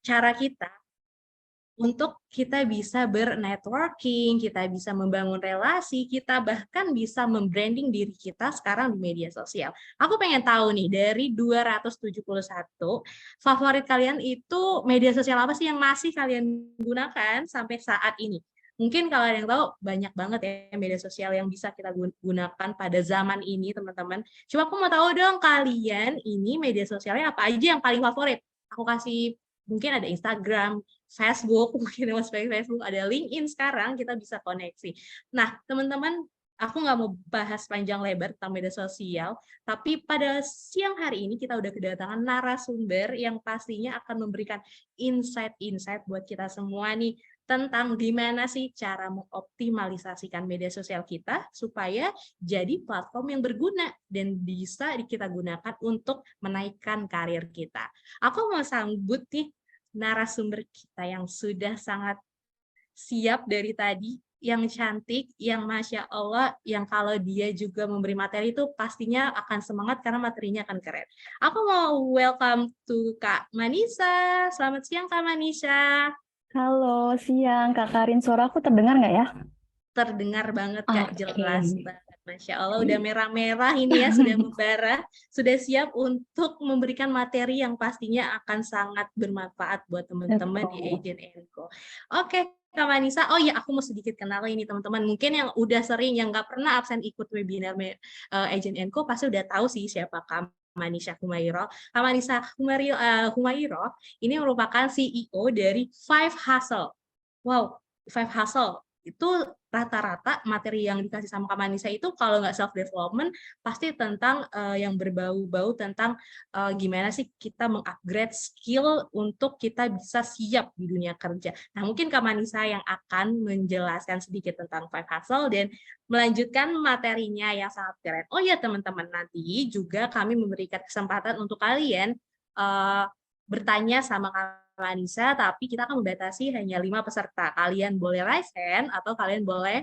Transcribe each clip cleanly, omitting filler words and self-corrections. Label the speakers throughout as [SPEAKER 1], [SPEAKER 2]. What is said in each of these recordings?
[SPEAKER 1] cara kita untuk kita bisa bernetworking, kita bisa membangun relasi, kita bahkan bisa membranding diri kita sekarang di media sosial. Aku pengen tahu nih, dari 271, favorit kalian itu media sosial apa sih yang masih kalian gunakan sampai saat ini? Mungkin kalau ada yang tahu, banyak banget ya media sosial yang bisa kita gunakan pada zaman ini, teman-teman. Cuma aku mau tahu dong, kalian ini media sosialnya apa aja yang paling favorit? Aku kasih, mungkin ada Instagram, Facebook, mungkin mas Facebook, ada LinkedIn sekarang, kita bisa koneksi. Nah, teman-teman, aku nggak mau bahas panjang lebar tentang media sosial, tapi pada siang hari ini kita udah kedatangan narasumber yang pastinya akan memberikan insight-insight buat kita semua nih, tentang gimana sih cara mengoptimalisasikan media sosial kita supaya jadi platform yang berguna dan bisa kita gunakan untuk menaikkan karir kita. Aku mau sambut nih narasumber kita yang sudah sangat siap dari tadi, yang cantik, yang Masya Allah, yang kalau dia juga memberi materi itu pastinya akan semangat karena materinya akan keren. Aku mau welcome to Kak Manisa. Selamat siang Kak Manisa.
[SPEAKER 2] Halo, siang Kak Karin. Suara aku terdengar nggak ya?
[SPEAKER 1] Terdengar banget Kak,
[SPEAKER 2] Oke.
[SPEAKER 1] jelas banget. Masya Allah, udah merah-merah ini ya, sudah membara, sudah siap untuk memberikan materi yang pastinya akan sangat bermanfaat buat teman-teman di
[SPEAKER 2] Betul.
[SPEAKER 1] Agent Co. Oke, Kak Manisa, oh iya aku mau sedikit kenal ini teman-teman. Mungkin yang udah sering, yang nggak pernah absen ikut webinar Agent Co, pasti udah tahu sih siapa Kak Manisa Humairo. Kak Manisa Humairo ini merupakan CEO dari Five Hustle. Wow, Five Hustle itu rata-rata materi yang dikasih sama Kak Manisa itu kalau nggak self development pasti tentang yang berbau-bau tentang gimana sih kita mengupgrade skill untuk kita bisa siap di dunia kerja. Nah, mungkin Kak Manisa yang akan menjelaskan sedikit tentang Five Hustle dan melanjutkan materinya yang sangat keren. Oh ya teman-teman, nanti juga kami memberikan kesempatan untuk kalian uh, bertanya sama Kak Anissa, tapi kita akan membatasi hanya 5 peserta. Kalian boleh raise hand atau kalian boleh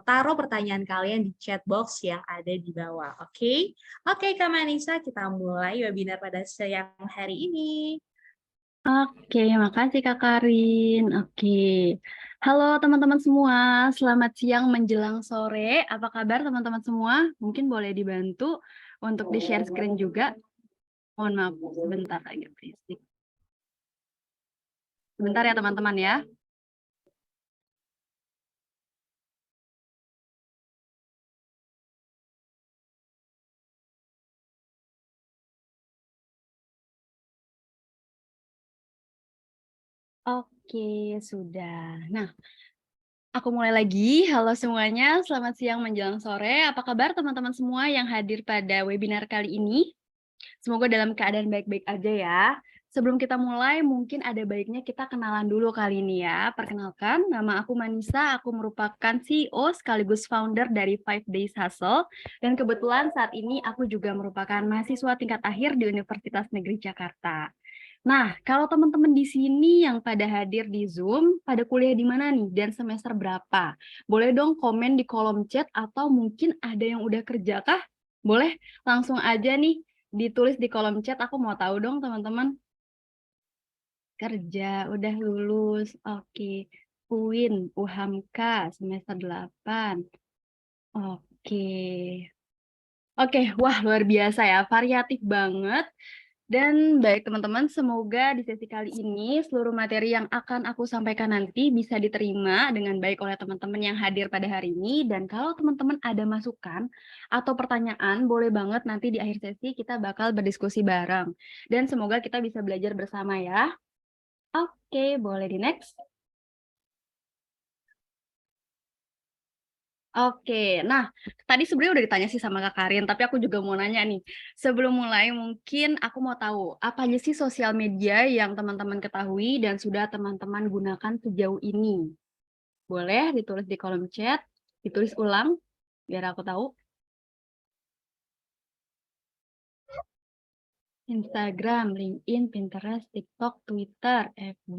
[SPEAKER 1] taruh pertanyaan kalian di chat box yang ada di bawah. Oke? Oke, Kak Manisa, kita mulai webinar pada siang hari ini.
[SPEAKER 2] Oke, makasih Kak Karin. Oke. Halo teman-teman semua, selamat siang menjelang sore. Apa kabar teman-teman semua? Mungkin boleh dibantu untuk di-share screen juga. Mohon maaf, sebentar lagi, berisik. Sebentar ya teman-teman ya. Oke, sudah. Nah, aku mulai lagi. Halo semuanya, selamat siang menjelang sore. Apa kabar teman-teman semua yang hadir pada webinar kali ini? Semoga dalam keadaan baik-baik aja ya. Sebelum kita mulai, mungkin ada baiknya kita kenalan dulu kali ini ya. Perkenalkan, nama aku Manisa, aku merupakan CEO sekaligus founder dari Five Days Hustle. Dan kebetulan saat ini aku juga merupakan mahasiswa tingkat akhir di Universitas Negeri Jakarta. Nah, kalau teman-teman di sini yang pada hadir di Zoom, pada kuliah di mana nih dan semester berapa? Boleh dong komen di kolom chat atau mungkin ada yang udah kerja kah? Boleh langsung aja nih ditulis di kolom chat, aku mau tahu dong teman-teman. Kerja, udah lulus, oke. UIN, UHAMKA, semester 8. Oke. Oke, wah luar biasa ya, variatif banget. Dan baik teman-teman, semoga di sesi kali ini seluruh materi yang akan aku sampaikan nanti bisa diterima dengan baik oleh teman-teman yang hadir pada hari ini. Dan kalau teman-teman ada masukan atau pertanyaan, boleh banget nanti di akhir sesi kita bakal berdiskusi bareng. Dan semoga kita bisa belajar bersama ya. Oke, boleh di next. Oke, nah tadi sebenarnya udah ditanya sih sama Kak Karin, tapi aku juga mau nanya nih. Sebelum mulai mungkin aku mau tahu, apa aja sih sosial media yang teman-teman ketahui dan sudah teman-teman gunakan sejauh ini? Boleh ditulis di kolom chat, ditulis ulang, biar aku tahu. Instagram, LinkedIn, Pinterest, TikTok, Twitter, FB,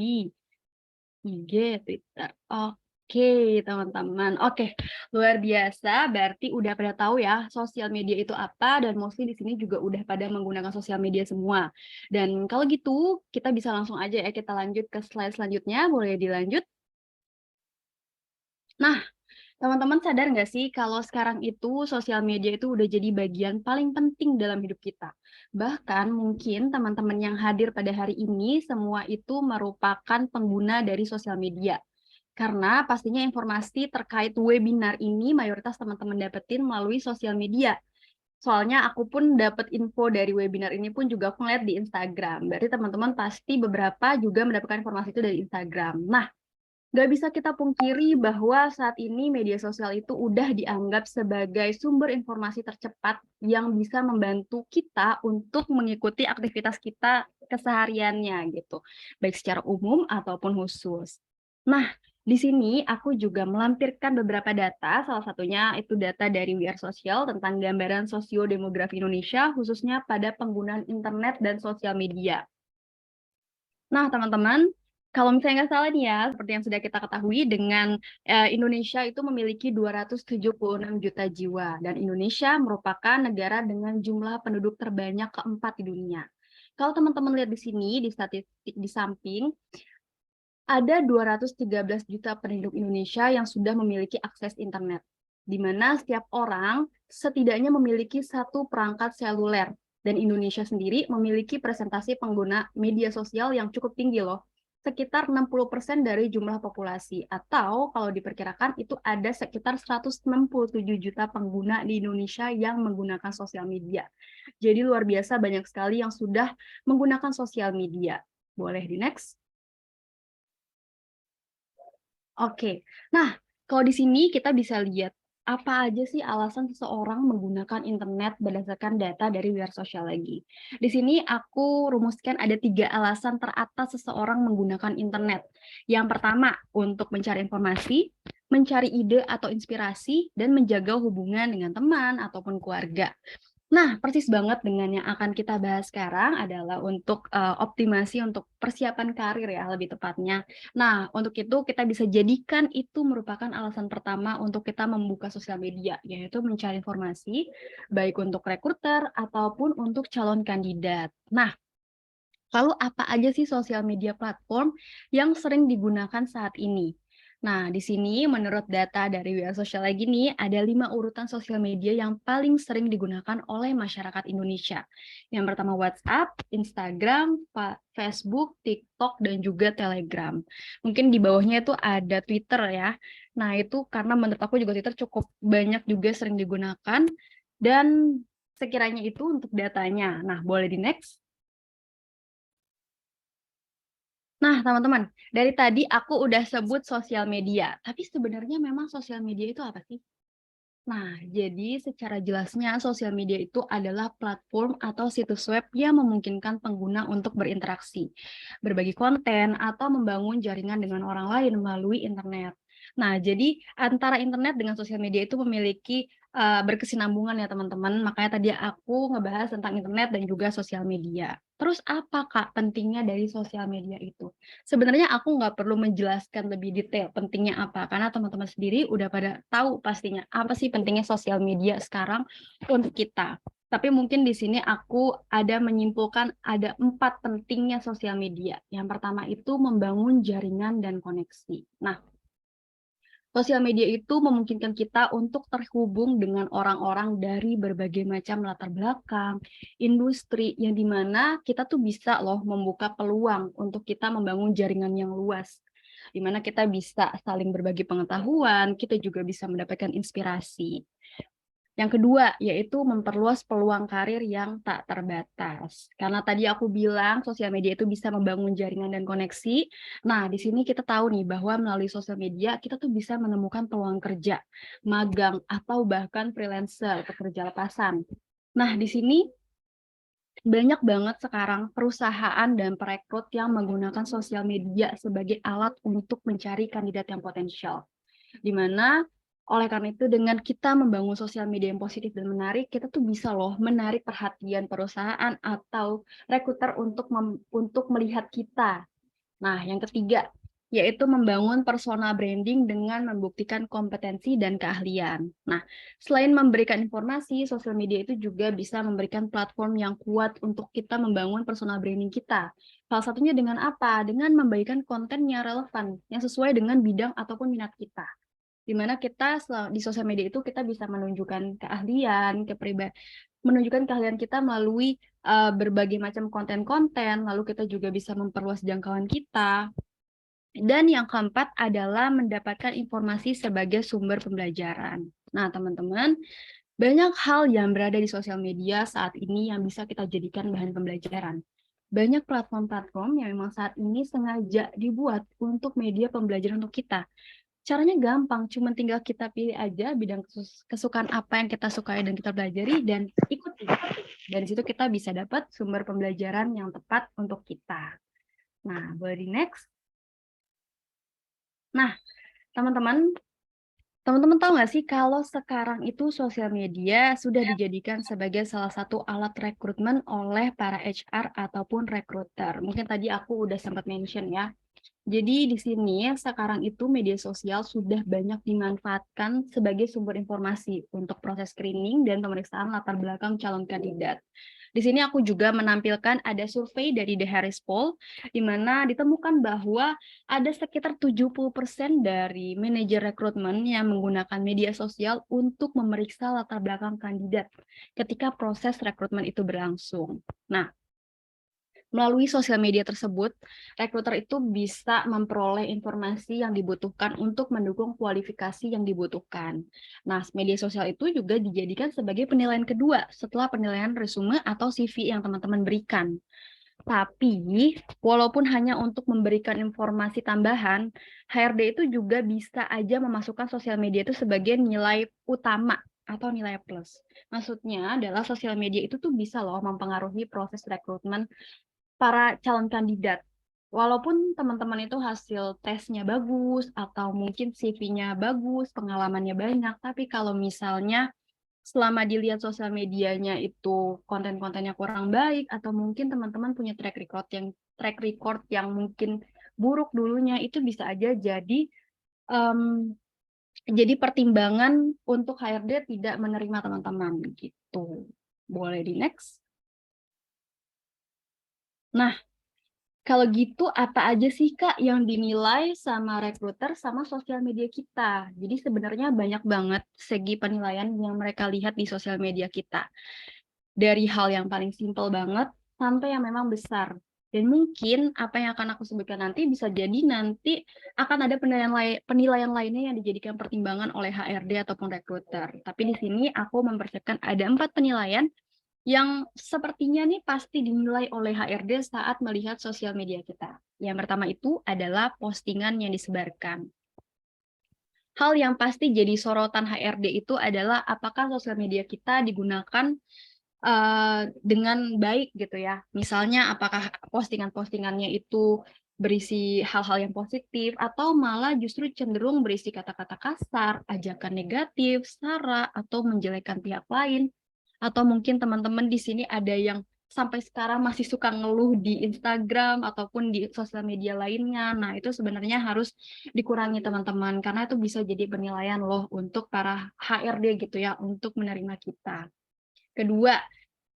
[SPEAKER 2] IG, Twitter. Oke. Oke, teman-teman. Oke, luar biasa. Berarti udah pada tahu ya sosial media itu apa dan mostly di sini juga udah pada menggunakan sosial media semua. Dan kalau gitu, kita bisa langsung aja ya kita lanjut ke slide selanjutnya. Boleh dilanjut? Nah, teman-teman sadar nggak sih kalau sekarang itu sosial media itu udah jadi bagian paling penting dalam hidup kita. Bahkan mungkin teman-teman yang hadir pada hari ini semua itu merupakan pengguna dari sosial media. Karena pastinya informasi terkait webinar ini mayoritas teman-teman dapetin melalui sosial media. Soalnya aku pun dapat info dari webinar ini pun juga aku ngeliat di Instagram. Berarti teman-teman pasti beberapa juga mendapatkan informasi itu dari Instagram. Nah, nggak bisa kita pungkiri bahwa saat ini media sosial itu udah dianggap sebagai sumber informasi tercepat yang bisa membantu kita untuk mengikuti aktivitas kita kesehariannya gitu, baik secara umum ataupun khusus. Nah, di sini aku juga melampirkan beberapa data, salah satunya itu data dari We Are Social tentang gambaran sosiodemografi Indonesia, khususnya pada penggunaan internet dan sosial media. Nah, teman-teman, kalau misalnya nggak salah nih ya, seperti yang sudah kita ketahui, dengan Indonesia itu memiliki 276 juta jiwa, dan Indonesia merupakan negara dengan jumlah penduduk terbanyak keempat di dunia. Kalau teman-teman lihat di sini, di statistik di samping, ada 213 juta penduduk Indonesia yang sudah memiliki akses internet, di mana setiap orang setidaknya memiliki satu perangkat seluler. Dan Indonesia sendiri memiliki presentasi pengguna media sosial yang cukup tinggi loh, sekitar 60% dari jumlah populasi, atau kalau diperkirakan itu ada sekitar 167 juta pengguna di Indonesia yang menggunakan sosial media. Jadi luar biasa banyak sekali yang sudah menggunakan sosial media. Boleh di next? Oke, nah kalau di sini kita bisa lihat apa aja sih alasan seseorang menggunakan internet berdasarkan data dari We Are Social lagi. Di sini aku rumuskan ada 3 alasan teratas seseorang menggunakan internet. Yang pertama, untuk mencari informasi, mencari ide atau inspirasi, dan menjaga hubungan dengan teman ataupun keluarga. Nah, persis banget dengan yang akan kita bahas sekarang adalah untuk optimasi untuk persiapan karir ya lebih tepatnya. Nah, untuk itu kita bisa jadikan itu merupakan alasan pertama untuk kita membuka sosial media, yaitu mencari informasi baik untuk rekruter ataupun untuk calon kandidat. Nah, lalu apa aja sih sosial media platform yang sering digunakan saat ini? Nah, di sini menurut data dari We Are Social lagi nih, ada 5 urutan sosial media yang paling sering digunakan oleh masyarakat Indonesia. Yang pertama WhatsApp, Instagram, Facebook, TikTok, dan juga Telegram. Mungkin di bawahnya itu ada Twitter ya. Nah, itu karena menurut aku juga Twitter cukup banyak juga sering digunakan. Dan sekiranya itu untuk datanya. Nah, boleh di next. Nah, teman-teman, dari tadi aku udah sebut sosial media, tapi sebenarnya memang sosial media itu apa sih? Nah, jadi secara jelasnya sosial media itu adalah platform atau situs web yang memungkinkan pengguna untuk berinteraksi, berbagi konten, atau membangun jaringan dengan orang lain melalui internet. Nah, jadi antara internet dengan sosial media itu memiliki berkesinambungan ya teman-teman. Makanya tadi aku ngebahas tentang internet dan juga sosial media. Terus apa Kak pentingnya dari sosial media itu? Sebenarnya aku nggak perlu menjelaskan lebih detail pentingnya apa, karena teman-teman sendiri udah pada tahu pastinya apa sih pentingnya sosial media sekarang untuk kita. Tapi mungkin di sini aku ada menyimpulkan ada 4 pentingnya sosial media. Yang pertama itu membangun jaringan dan koneksi. Nah, sosial media itu memungkinkan kita untuk terhubung dengan orang-orang dari berbagai macam latar belakang, industri, yang dimana kita tuh bisa loh membuka peluang untuk kita membangun jaringan yang luas. Di mana kita bisa saling berbagi pengetahuan, kita juga bisa mendapatkan inspirasi. Yang kedua, yaitu memperluas peluang karir yang tak terbatas. Karena tadi aku bilang sosial media itu bisa membangun jaringan dan koneksi. Nah, di sini kita tahu nih bahwa melalui sosial media kita tuh bisa menemukan peluang kerja, magang, atau bahkan freelancer, pekerja lepasan. Nah, di sini banyak banget sekarang perusahaan dan perekrut yang menggunakan sosial media sebagai alat untuk mencari kandidat yang potensial. Di mana oleh karena itu dengan kita membangun sosial media yang positif dan menarik, kita tuh bisa loh menarik perhatian perusahaan atau rekruter untuk melihat kita. Nah, yang ketiga, yaitu membangun personal branding dengan membuktikan kompetensi dan keahlian. Nah, selain memberikan informasi, sosial media itu juga bisa memberikan platform yang kuat untuk kita membangun personal branding kita. Salah satunya dengan apa? Dengan membagikan konten yang relevan, yang sesuai dengan bidang ataupun minat kita. Di mana kita di sosial media itu kita bisa menunjukkan keahlian, menunjukkan keahlian kita melalui berbagai macam konten-konten, lalu kita juga bisa memperluas jangkauan kita. Dan yang keempat adalah mendapatkan informasi sebagai sumber pembelajaran. Nah, teman-teman, banyak hal yang berada di sosial media saat ini yang bisa kita jadikan bahan pembelajaran. Banyak platform-platform yang memang saat ini sengaja dibuat untuk media pembelajaran untuk kita. Caranya gampang, cuma tinggal kita pilih aja bidang kesukaan apa yang kita sukai dan kita pelajari dan ikuti. Dari situ kita bisa dapat sumber pembelajaran yang tepat untuk kita. Nah, boleh di next. Nah, teman-teman tahu nggak sih kalau sekarang itu sosial media sudah dijadikan sebagai salah satu alat rekrutmen oleh para HR ataupun rekruter. Mungkin tadi aku udah sempat mention ya. Jadi di sini sekarang itu media sosial sudah banyak dimanfaatkan sebagai sumber informasi untuk proses screening dan pemeriksaan latar belakang calon kandidat. Di sini aku juga menampilkan ada survei dari The Harris Poll, di mana ditemukan bahwa ada sekitar 70% dari manajer rekrutmen yang menggunakan media sosial untuk memeriksa latar belakang kandidat ketika proses rekrutmen itu berlangsung. Nah, melalui sosial media tersebut, rekruter itu bisa memperoleh informasi yang dibutuhkan untuk mendukung kualifikasi yang dibutuhkan. Nah, media sosial itu juga dijadikan sebagai penilaian kedua setelah penilaian resume atau CV yang teman-teman berikan. Tapi, walaupun hanya untuk memberikan informasi tambahan, HRD itu juga bisa aja memasukkan sosial media itu sebagai nilai utama atau nilai plus. Maksudnya adalah sosial media itu tuh bisa loh mempengaruhi proses rekrutmen para calon kandidat. Walaupun teman-teman itu hasil tesnya bagus atau mungkin CV-nya bagus, pengalamannya banyak, tapi kalau misalnya selama dilihat sosial medianya itu konten-kontennya kurang baik atau mungkin teman-teman punya track record yang mungkin buruk dulunya, itu bisa aja um, jadi pertimbangan untuk HRD tidak menerima teman-teman gitu. Boleh di next. Nah, kalau gitu apa aja sih Kak yang dinilai sama rekruter sama sosial media kita? Jadi sebenarnya banyak banget segi penilaian yang mereka lihat di sosial media kita. Dari hal yang paling simpel banget sampai yang memang besar. Dan mungkin apa yang akan aku sebutkan nanti bisa jadi nanti akan ada penilaian lainnya yang dijadikan pertimbangan oleh HRD ataupun rekruter. Tapi di sini aku mempersiapkan ada 4 penilaian yang sepertinya nih pasti dinilai oleh HRD saat melihat sosial media kita. Yang pertama itu adalah postingan yang disebarkan. Hal yang pasti jadi sorotan HRD itu adalah apakah sosial media kita digunakan dengan baik gitu ya. Misalnya apakah postingan-postingannya itu berisi hal-hal yang positif atau malah justru cenderung berisi kata-kata kasar, ajakan negatif, sara, atau menjelekkan pihak lain. Atau mungkin teman-teman di sini ada yang sampai sekarang masih suka ngeluh di Instagram ataupun di sosial media lainnya. Nah, itu sebenarnya harus dikurangi teman-teman karena itu bisa jadi penilaian loh untuk para HRD gitu ya untuk menerima kita. Kedua,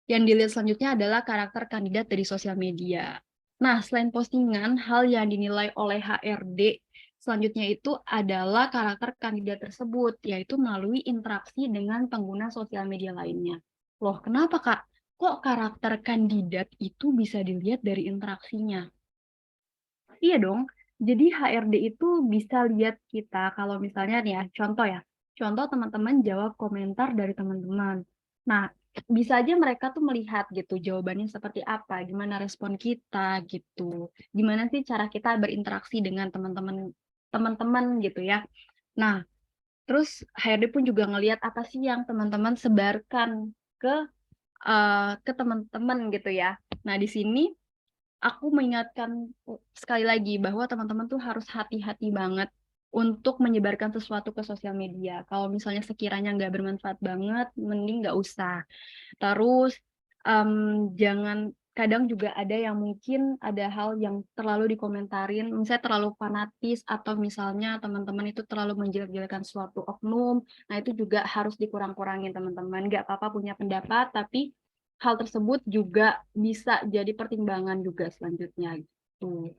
[SPEAKER 2] yang dilihat selanjutnya adalah karakter kandidat dari sosial media. Nah, selain postingan, hal yang dinilai oleh HRD selanjutnya itu adalah karakter kandidat tersebut, yaitu melalui interaksi dengan pengguna sosial media lainnya. Loh, kenapa Kak? Kok karakter kandidat itu bisa dilihat dari interaksinya? Iya dong, jadi HRD itu bisa lihat kita kalau misalnya nih ya, contoh teman-teman jawab komentar dari teman-teman. Nah, bisa aja mereka tuh melihat gitu jawabannya seperti apa, gimana respon kita gitu, gimana sih cara kita berinteraksi dengan teman-teman gitu ya. Nah, terus HRD pun juga ngelihat apa sih yang teman-teman sebarkan ke teman-teman gitu ya. Nah, di sini aku mengingatkan sekali lagi bahwa teman-teman tuh harus hati-hati banget untuk menyebarkan sesuatu ke sosial media. Kalau misalnya sekiranya nggak bermanfaat banget, mending nggak usah. Terus jangan kadang juga ada yang mungkin ada hal yang terlalu dikomentarin, misalnya terlalu fanatis atau misalnya teman-teman itu terlalu menjelek-jelekan suatu oknum. Nah, itu juga harus dikurang-kurangin teman-teman. Nggak apa-apa punya pendapat, tapi hal tersebut juga bisa jadi pertimbangan juga selanjutnya gitu.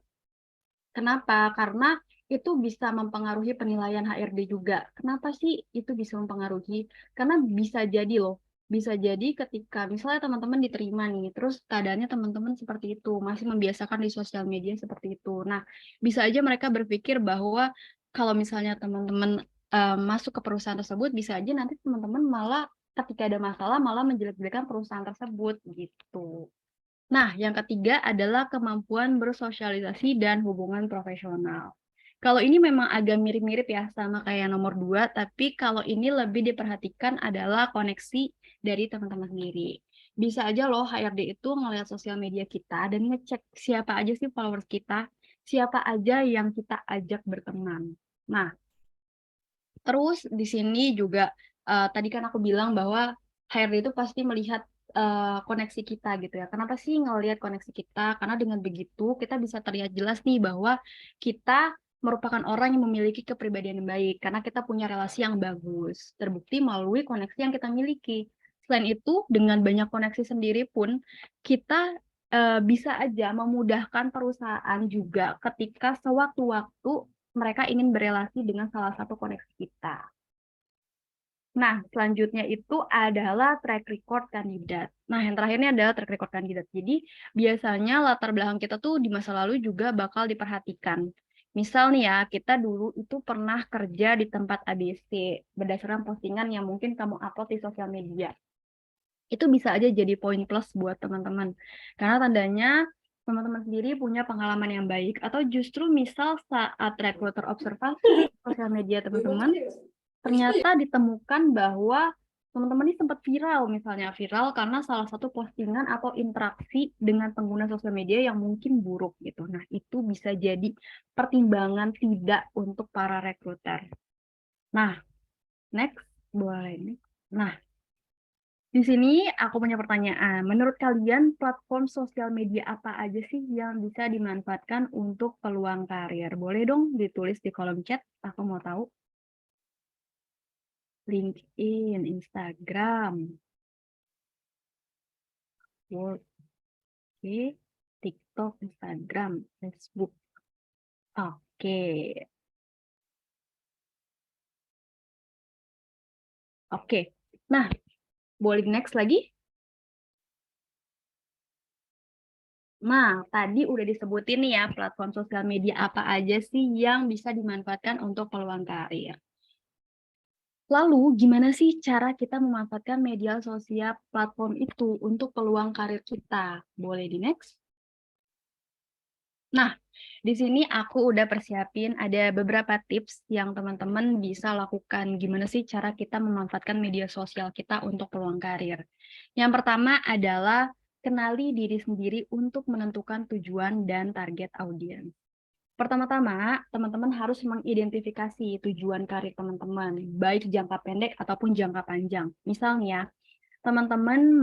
[SPEAKER 2] Kenapa? Karena itu bisa mempengaruhi penilaian HRD juga. Kenapa sih itu bisa mempengaruhi? Karena bisa jadi loh, bisa jadi ketika misalnya teman-teman diterima nih, terus keadaannya teman-teman seperti itu, masih membiasakan di sosial media seperti itu. Nah, bisa aja mereka berpikir bahwa kalau misalnya teman-teman masuk ke perusahaan tersebut, bisa aja nanti teman-teman malah ketika ada masalah malah menjelek-jelekan perusahaan tersebut gitu. Nah, yang ketiga adalah kemampuan bersosialisasi dan hubungan profesional. Kalau ini memang agak mirip-mirip ya sama kayak nomor 2, tapi kalau ini lebih diperhatikan adalah koneksi dari teman-teman sendiri. Bisa aja loh HRD itu ngelihat sosial media kita dan ngecek siapa aja sih followers kita, siapa aja yang kita ajak berteman. Nah, terus di sini juga tadi kan aku bilang bahwa HRD itu pasti melihat koneksi kita gitu ya. Kenapa sih ngelihat koneksi kita? Karena dengan begitu kita bisa terlihat jelas nih bahwa kita merupakan orang yang memiliki kepribadian yang baik karena kita punya relasi yang bagus. Terbukti melalui koneksi yang kita miliki. Selain itu, dengan banyak koneksi sendiri pun kita bisa aja memudahkan perusahaan juga ketika sewaktu-waktu mereka ingin berelasi dengan salah satu koneksi kita. Nah, selanjutnya itu adalah track record kandidat. Nah, yang terakhir ini adalah track record kandidat. Jadi, biasanya latar belakang kita tuh di masa lalu juga bakal diperhatikan. Misal nih ya, kita dulu itu pernah kerja di tempat ABC berdasarkan postingan yang mungkin kamu upload di sosial media. Itu bisa aja jadi poin plus buat teman-teman. Karena tandanya teman-teman sendiri punya pengalaman yang baik. Atau justru misal saat recruiter observasi sosial media teman-teman, ternyata ditemukan bahwa teman-teman ini sempat viral, misalnya viral karena salah satu postingan atau interaksi dengan pengguna sosial media yang mungkin buruk gitu. Nah, itu bisa jadi pertimbangan tidak untuk para rekruter. Nah, next, boleh nih. Nah, di sini aku punya pertanyaan. Menurut kalian platform sosial media apa aja sih yang bisa dimanfaatkan untuk peluang karir? Boleh dong ditulis di kolom chat, aku mau tahu. LinkedIn, Instagram, Work, TikTok, Instagram, Facebook. Oke, oke. Nah, boleh next lagi? Nah, tadi udah disebutin nih ya platform sosial media apa aja sih yang bisa dimanfaatkan untuk peluang karir. Lalu, gimana sih cara kita memanfaatkan media sosial platform itu untuk peluang karir kita? Boleh di next? Nah, di sini aku udah persiapin ada beberapa tips yang teman-teman bisa lakukan. Gimana sih cara kita memanfaatkan media sosial kita untuk peluang karir? Yang pertama adalah kenali diri sendiri untuk menentukan tujuan dan target audiens. Pertama-tama, teman-teman harus mengidentifikasi tujuan karir teman-teman, baik jangka pendek ataupun jangka panjang. Misalnya, teman-teman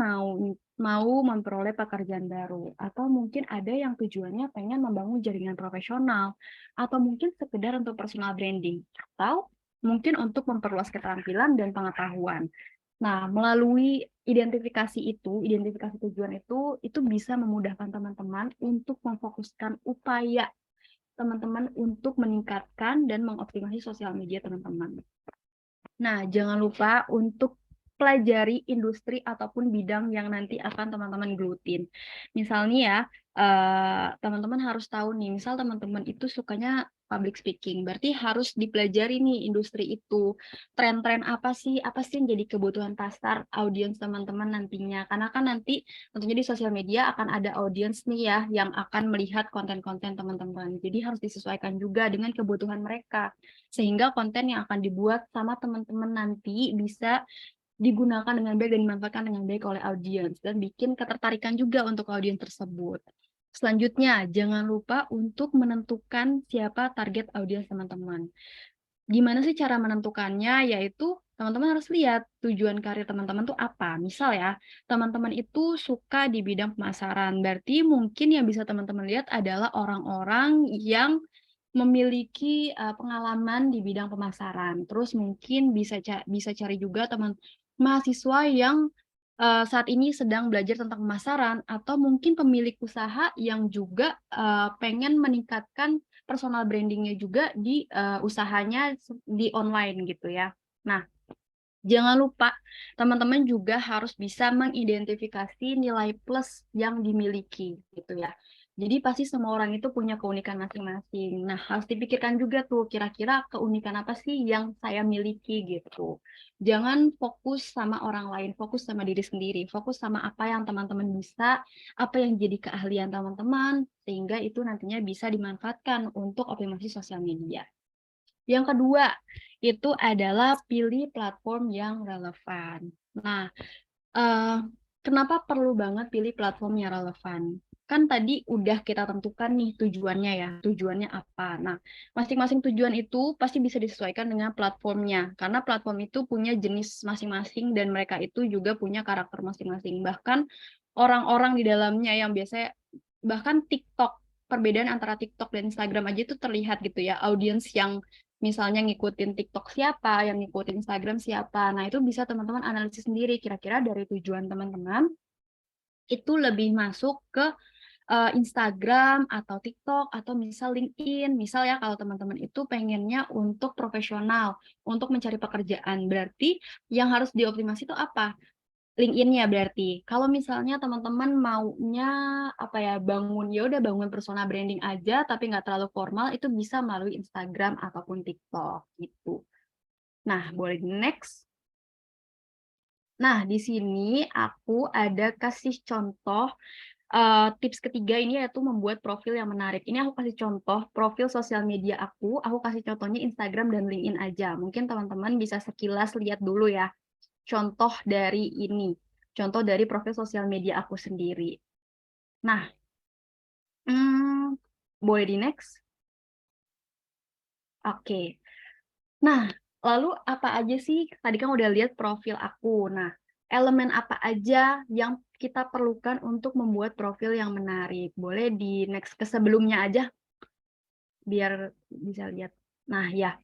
[SPEAKER 2] mau memperoleh pekerjaan baru, atau mungkin ada yang tujuannya pengen membangun jaringan profesional, atau mungkin sekedar untuk personal branding, atau mungkin untuk memperluas keterampilan dan pengetahuan. Nah, melalui identifikasi tujuan itu bisa memudahkan teman-teman untuk memfokuskan upaya teman-teman untuk meningkatkan dan mengoptimasi sosial media teman-teman. Nah, jangan lupa untuk pelajari industri ataupun bidang yang nanti akan teman-teman gelutin. Misalnya ya, teman-teman harus tahu nih, misal teman-teman itu sukanya public speaking, berarti harus dipelajari nih industri itu. Tren-tren apa sih yang jadi kebutuhan pasar audiens teman-teman nantinya. Karena kan nanti tentunya di sosial media akan ada audiens nih ya, yang akan melihat konten-konten teman-teman. Jadi harus disesuaikan juga dengan kebutuhan mereka sehingga konten yang akan dibuat sama teman-teman nanti bisa digunakan dengan baik dan dimanfaatkan dengan baik oleh audiens dan bikin ketertarikan juga untuk audiens tersebut. Selanjutnya, jangan lupa untuk menentukan siapa target audiens teman-teman. Gimana sih cara menentukannya? Yaitu teman-teman harus lihat tujuan karir teman-teman tuh apa. Misal ya, teman-teman itu suka di bidang pemasaran. Berarti mungkin yang bisa teman-teman lihat adalah orang-orang yang memiliki pengalaman di bidang pemasaran. Terus mungkin bisa cari juga teman mahasiswa yang saat ini sedang belajar tentang pemasaran atau mungkin pemilik usaha yang juga pengen meningkatkan personal branding-nya juga di usahanya di online gitu ya. Nah, jangan lupa teman-teman juga harus bisa mengidentifikasi nilai plus yang dimiliki gitu ya. Jadi pasti semua orang itu punya keunikan masing-masing. Nah, harus dipikirkan juga tuh kira-kira keunikan apa sih yang saya miliki gitu. Jangan fokus sama orang lain, fokus sama diri sendiri, fokus sama apa yang teman-teman bisa, apa yang jadi keahlian teman-teman, sehingga itu nantinya bisa dimanfaatkan untuk optimasi sosial media. Yang kedua, itu adalah pilih platform yang relevan. Nah, eh, kenapa perlu banget pilih platform yang relevan? Kan tadi udah kita tentukan nih tujuannya ya, tujuannya apa. Nah, masing-masing tujuan itu pasti bisa disesuaikan dengan platformnya, karena platform itu punya jenis masing-masing dan mereka itu juga punya karakter masing-masing. Bahkan orang-orang di dalamnya yang biasanya, bahkan TikTok, perbedaan antara TikTok dan Instagram aja itu terlihat gitu ya, audiens yang misalnya ngikutin TikTok siapa, yang ngikutin Instagram siapa. Nah, itu bisa teman-teman analisis sendiri. Kira-kira dari tujuan teman-teman itu lebih masuk ke Instagram atau TikTok atau misal LinkedIn. Misal ya kalau teman-teman itu pengennya untuk profesional, untuk mencari pekerjaan. Berarti yang harus dioptimasi itu apa? LinkedIn-nya berarti. Kalau misalnya teman-teman maunya apa ya, ya udah bangun personal branding aja tapi nggak terlalu formal, itu bisa melalui Instagram ataupun TikTok gitu. Nah, boleh next. Nah, di sini aku ada kasih contoh tips ketiga ini, yaitu membuat profil yang menarik. Ini aku kasih contoh profil sosial media aku kasih contohnya Instagram dan LinkedIn aja. Mungkin teman-teman bisa sekilas lihat dulu ya contoh dari ini. Contoh dari profil sosial media aku sendiri. Nah, boleh di next? Oke. Nah, lalu apa aja sih? Tadi kan udah lihat profil aku. Nah, elemen apa aja yang kita perlukan untuk membuat profil yang menarik? Boleh di next ke sebelumnya aja, biar bisa lihat. Nah, ya.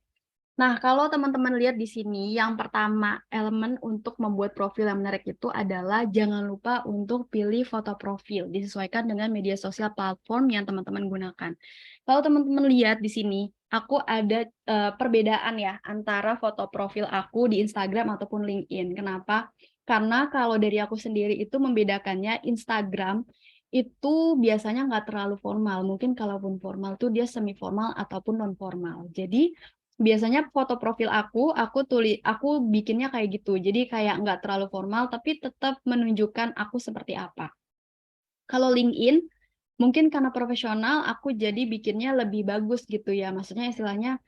[SPEAKER 2] Nah, kalau teman-teman lihat di sini, yang pertama elemen untuk membuat profil yang menarik itu adalah jangan lupa untuk pilih foto profil, disesuaikan dengan media sosial platform yang teman-teman gunakan. Kalau teman-teman lihat di sini, aku ada perbedaan ya antara foto profil aku di Instagram ataupun LinkedIn. Kenapa? Karena kalau dari aku sendiri itu membedakannya Instagram itu biasanya nggak terlalu formal. Mungkin kalaupun formal tuh dia semi formal ataupun non formal. Jadi biasanya foto profil aku bikinnya kayak gitu. Jadi kayak nggak terlalu formal, tapi tetap menunjukkan aku seperti apa. Kalau LinkedIn, mungkin karena profesional, aku jadi bikinnya lebih bagus gitu ya. Maksudnya istilahnya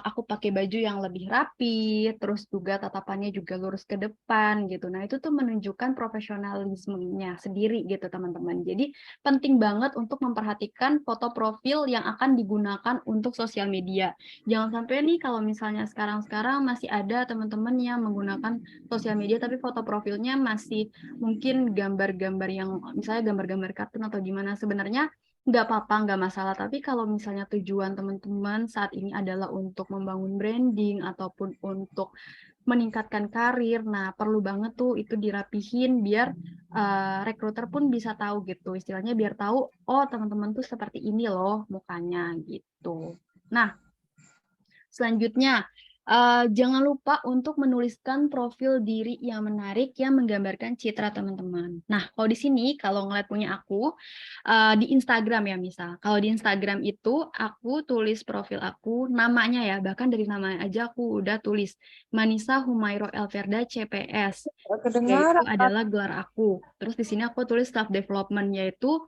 [SPEAKER 2] aku pakai baju yang lebih rapi, terus juga tatapannya juga lurus ke depan gitu. Nah, itu tuh menunjukkan profesionalismenya sendiri gitu, teman-teman. Jadi penting banget untuk memperhatikan foto profil yang akan digunakan untuk sosial media. Jangan sampai nih kalau misalnya sekarang-sekarang masih ada teman-teman yang menggunakan sosial media tapi foto profilnya masih mungkin gambar-gambar yang misalnya gambar-gambar kartun atau gimana. Sebenarnya nggak apa-apa, nggak masalah. Tapi kalau misalnya tujuan teman-teman saat ini adalah untuk membangun branding ataupun untuk meningkatkan karir, nah perlu banget tuh itu dirapihin biar rekruter pun bisa tahu gitu. Istilahnya biar tahu, oh teman-teman tuh seperti ini loh mukanya gitu. Nah, selanjutnya, jangan lupa untuk menuliskan profil diri yang menarik yang menggambarkan citra teman-teman. Nah, kalau di sini, kalau ngeliat punya aku, di Instagram ya misal. Kalau di Instagram itu, aku tulis profil aku, namanya ya, bahkan dari namanya aja aku udah tulis. Manisa Humairo Elverda CPS, yaitu
[SPEAKER 3] Kedengaran.
[SPEAKER 2] adalah gelar aku. Terus di sini aku tulis self development, yaitu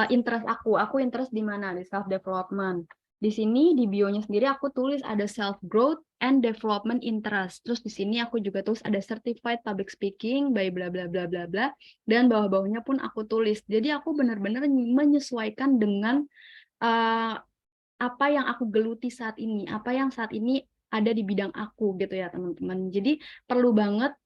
[SPEAKER 2] interest aku. Aku interest di mana? Di self development. Di sini di bio-nya sendiri aku tulis ada self growth and development interest. Terus di sini aku juga tulis ada certified public speaking by bla bla bla bla bla, dan bawah-bawahnya pun aku tulis. Jadi aku benar-benar menyesuaikan dengan uh, apa yang aku geluti saat ini, apa yang saat ini ada di bidang aku gitu ya teman-teman. Jadi perlu banget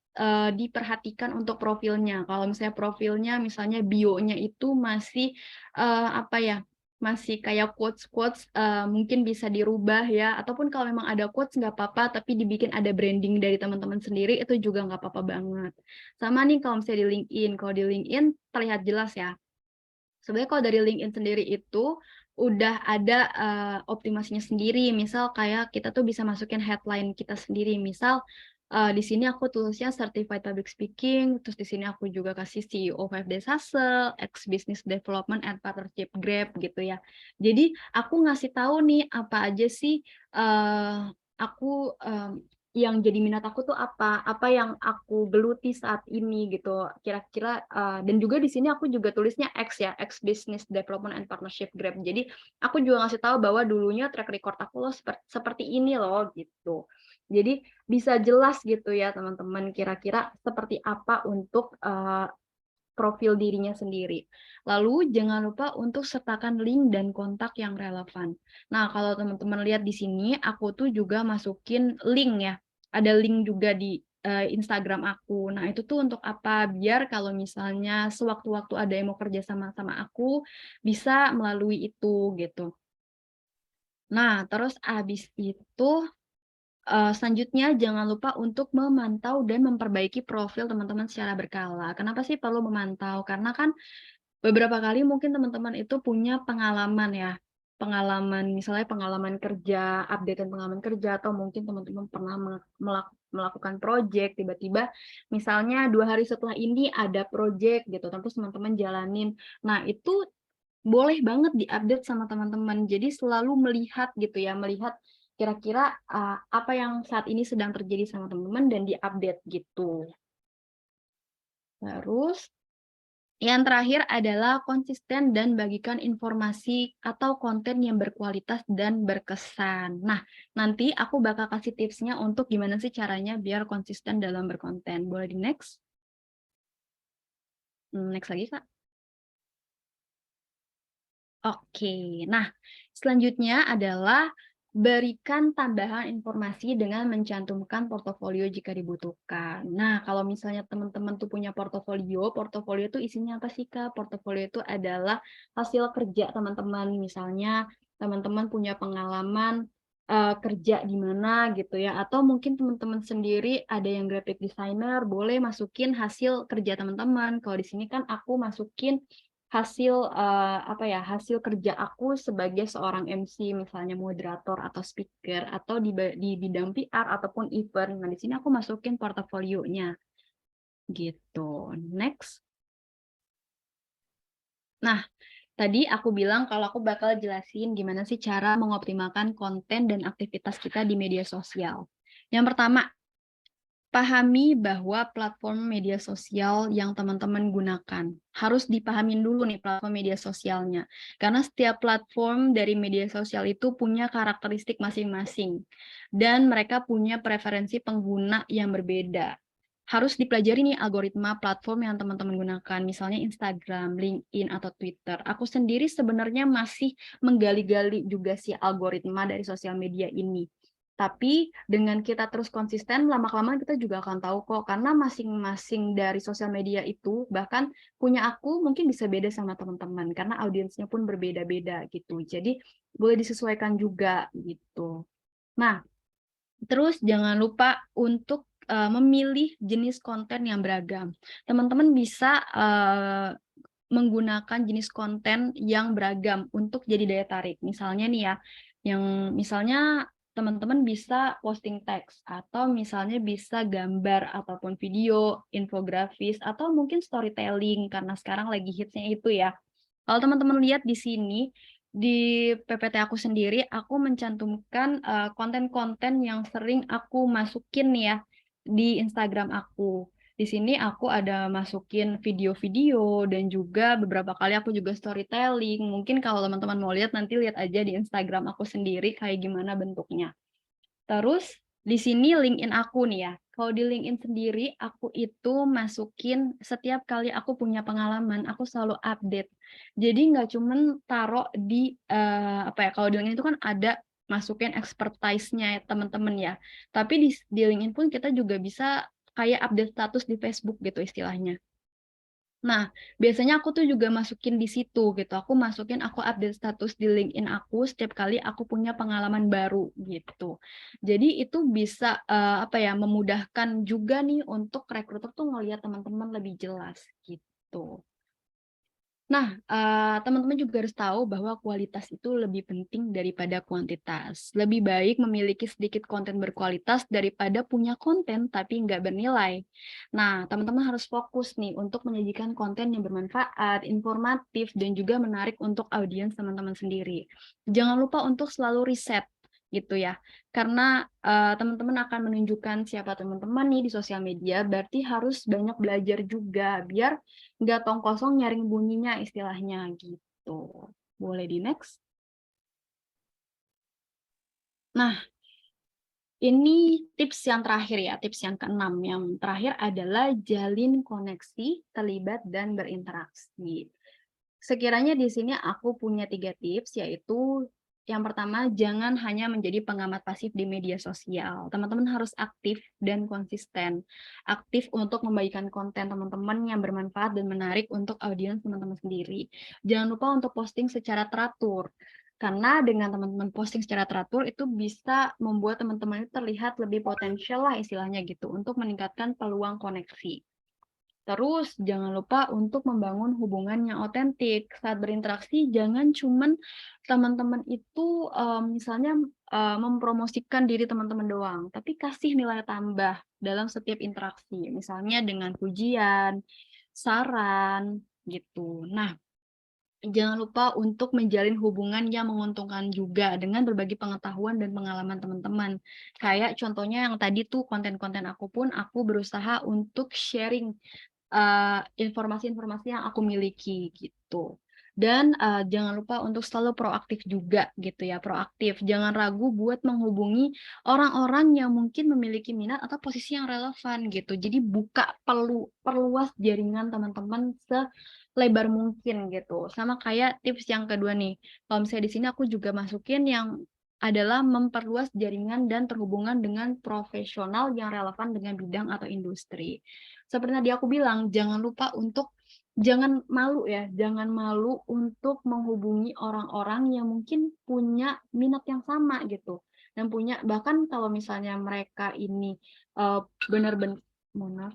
[SPEAKER 2] diperhatikan untuk profilnya. Kalau misalnya profilnya, misalnya bio-nya itu masih apa ya, masih kayak quotes-quotes, mungkin bisa dirubah ya. Ataupun kalau memang ada quotes nggak apa-apa, tapi dibikin ada branding dari teman-teman sendiri, itu juga nggak apa-apa banget. Sama nih kalau misalnya di LinkedIn. Kalau di LinkedIn terlihat jelas ya. Sebenarnya kalau dari LinkedIn sendiri itu udah ada optimasinya sendiri. Misal kayak kita tuh bisa masukin headline kita sendiri. Misal di sini aku tulisnya Certified Public Speaking, terus di sini aku juga kasih CEO 5 Days Hustle, ex Business Development and Partnership Grab gitu ya. Jadi aku ngasih tahu nih apa aja sih aku yang jadi minat aku tuh apa yang aku geluti saat ini gitu kira-kira, dan juga di sini aku juga tulisnya X ya, X Business Development and Partnership Grab. Jadi aku juga ngasih tahu bahwa dulunya track record aku loh seperti ini loh gitu. Jadi bisa jelas gitu ya teman-teman kira-kira seperti apa untuk profil dirinya sendiri. Lalu jangan lupa untuk sertakan link dan kontak yang relevan. Nah, kalau teman-teman lihat di sini, aku tuh juga masukin link ya. Ada link juga di Instagram aku. Nah, itu tuh untuk apa? Biar kalau misalnya sewaktu-waktu ada yang mau kerja sama aku, bisa melalui itu gitu. Nah, terus abis itu selanjutnya jangan lupa untuk memantau dan memperbaiki profil teman-teman secara berkala. Kenapa sih perlu memantau? Karena kan beberapa kali mungkin teman-teman itu punya pengalaman ya, pengalaman misalnya pengalaman kerja, update pengalaman kerja, atau mungkin teman-teman pernah melakukan project, tiba-tiba misalnya 2 hari setelah ini ada project gitu, terus teman-teman jalanin. Nah, itu boleh banget diupdate sama teman-teman. Jadi selalu melihat gitu ya, melihat kira-kira apa yang saat ini sedang terjadi sama teman-teman dan diupdate gitu. Terus yang terakhir adalah konsisten dan bagikan informasi atau konten yang berkualitas dan berkesan. Nah, nanti aku bakal kasih tipsnya untuk gimana sih caranya biar konsisten dalam berkonten. Boleh di next? Next lagi, Kak. Oke, nah selanjutnya adalah berikan tambahan informasi dengan mencantumkan portofolio jika dibutuhkan. Nah, kalau misalnya teman-teman tuh punya portofolio, portofolio itu isinya apa sih, Kak? Portofolio itu adalah hasil kerja teman-teman. Misalnya teman-teman punya pengalaman kerja di mana gitu ya, atau mungkin teman-teman sendiri ada yang graphic designer, boleh masukin hasil kerja teman-teman. Kalau di sini kan aku masukin hasil apa ya, hasil kerja aku sebagai seorang MC, misalnya moderator atau speaker atau di bidang PR ataupun event. Nah, di sini aku masukin portofolionya gitu. Next. Nah, tadi aku bilang kalau aku bakal jelasin gimana sih cara mengoptimalkan konten dan aktivitas kita di media sosial. Yang pertama, pahami bahwa platform media sosial yang teman-teman gunakan. Harus dipahamin dulu nih platform media sosialnya. Karena setiap platform dari media sosial itu punya karakteristik masing-masing. Dan mereka punya preferensi pengguna yang berbeda. Harus dipelajari nih algoritma platform yang teman-teman gunakan. Misalnya Instagram, LinkedIn, atau Twitter. Aku sendiri sebenarnya masih menggali-gali juga sih algoritma dari sosial media ini. Tapi dengan kita terus konsisten, lama-kelamaan kita juga akan tahu kok, karena masing-masing dari sosial media itu, bahkan punya aku mungkin bisa beda sama teman-teman, karena audiensnya pun berbeda-beda gitu. Jadi boleh disesuaikan juga gitu. Nah, terus jangan lupa untuk memilih jenis konten yang beragam. Teman-teman bisa menggunakan jenis konten yang beragam untuk jadi daya tarik. Misalnya nih ya, yang misalnya teman-teman bisa posting teks, atau misalnya bisa gambar ataupun video, infografis, atau mungkin storytelling, karena sekarang lagi hitsnya itu ya. Kalau teman-teman lihat di sini, di PPT aku sendiri, aku mencantumkan konten-konten yang sering aku masukin ya di Instagram aku. Di sini aku ada masukin video-video dan juga beberapa kali aku juga storytelling. Mungkin kalau teman-teman mau lihat, nanti lihat aja di Instagram aku sendiri kayak gimana bentuknya. Terus di sini LinkedIn aku nih ya. Kalau di LinkedIn sendiri, aku itu masukin setiap kali aku punya pengalaman, aku selalu update. Jadi nggak cuman taruh di, apa ya, kalau di LinkedIn itu kan ada masukin expertise-nya teman-teman ya. Tapi di LinkedIn pun kita juga bisa kayak update status di Facebook gitu istilahnya. Nah, biasanya aku tuh juga masukin di situ gitu. Aku update status di LinkedIn aku setiap kali aku punya pengalaman baru gitu. Jadi itu bisa apa ya, memudahkan juga nih untuk rekruter tuh ngelihat teman-teman lebih jelas gitu. Nah, teman-teman juga harus tahu bahwa kualitas itu lebih penting daripada kuantitas. Lebih baik memiliki sedikit konten berkualitas daripada punya konten tapi nggak bernilai. Nah, teman-teman harus fokus nih untuk menyajikan konten yang bermanfaat, informatif, dan juga menarik untuk audiens teman-teman sendiri. Jangan lupa untuk selalu riset gitu ya. Karena teman-teman akan menunjukkan siapa teman-teman nih di sosial media, berarti harus banyak belajar juga biar nggak tong kosong nyaring bunyinya istilahnya gitu. Boleh di next. Nah, ini tips yang terakhir ya, tips yang keenam. Yang terakhir adalah jalin koneksi, terlibat, dan berinteraksi. Sekiranya di sini aku punya 3 tips, yaitu yang pertama, jangan hanya menjadi pengamat pasif di media sosial. Teman-teman harus aktif dan konsisten. Aktif untuk membagikan konten teman-teman yang bermanfaat dan menarik untuk audiens teman-teman sendiri. Jangan lupa untuk posting secara teratur. Karena dengan teman-teman posting secara teratur, itu bisa membuat teman-teman itu terlihat lebih potensial lah istilahnya gitu, untuk meningkatkan peluang koneksi. Terus jangan lupa untuk membangun hubungan yang otentik. Saat berinteraksi jangan cuman teman-teman itu misalnya mempromosikan diri teman-teman doang, tapi kasih nilai tambah dalam setiap interaksi. Misalnya dengan pujian, saran gitu. Nah, jangan lupa untuk menjalin hubungan yang menguntungkan juga dengan berbagi pengetahuan dan pengalaman teman-teman. Kayak contohnya yang tadi tuh konten-konten aku pun aku berusaha untuk sharing informasi-informasi yang aku miliki gitu. Dan jangan lupa untuk selalu proaktif juga gitu ya, proaktif. Jangan ragu buat menghubungi orang-orang yang mungkin memiliki minat atau posisi yang relevan gitu. Jadi buka perluas jaringan teman-teman selebar mungkin gitu. Sama kayak tips yang kedua nih. Kalau misalnya di sini aku juga masukin yang adalah memperluas jaringan dan terhubungan dengan profesional yang relevan dengan bidang atau industri. Seperti tadi aku bilang, jangan malu ya, jangan malu untuk menghubungi orang-orang yang mungkin punya minat yang sama gitu. Dan punya, bahkan kalau misalnya mereka ini benar-benar,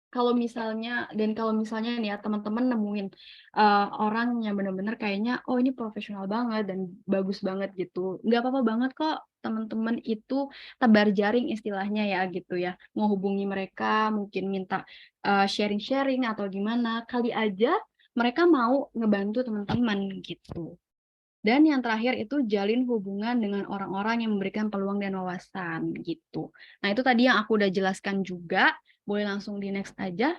[SPEAKER 2] kalau misalnya nih ya teman-teman nemuin orang yang benar-benar kayaknya oh ini profesional banget dan bagus banget gitu, nggak apa-apa banget kok teman-teman itu tebar jaring istilahnya ya gitu ya, menghubungi mereka mungkin minta sharing-sharing atau gimana, kali aja mereka mau ngebantu teman-teman gitu. Dan yang terakhir itu jalin hubungan dengan orang-orang yang memberikan peluang dan wawasan gitu. Nah, itu tadi yang aku udah jelaskan juga. Boleh langsung di next aja.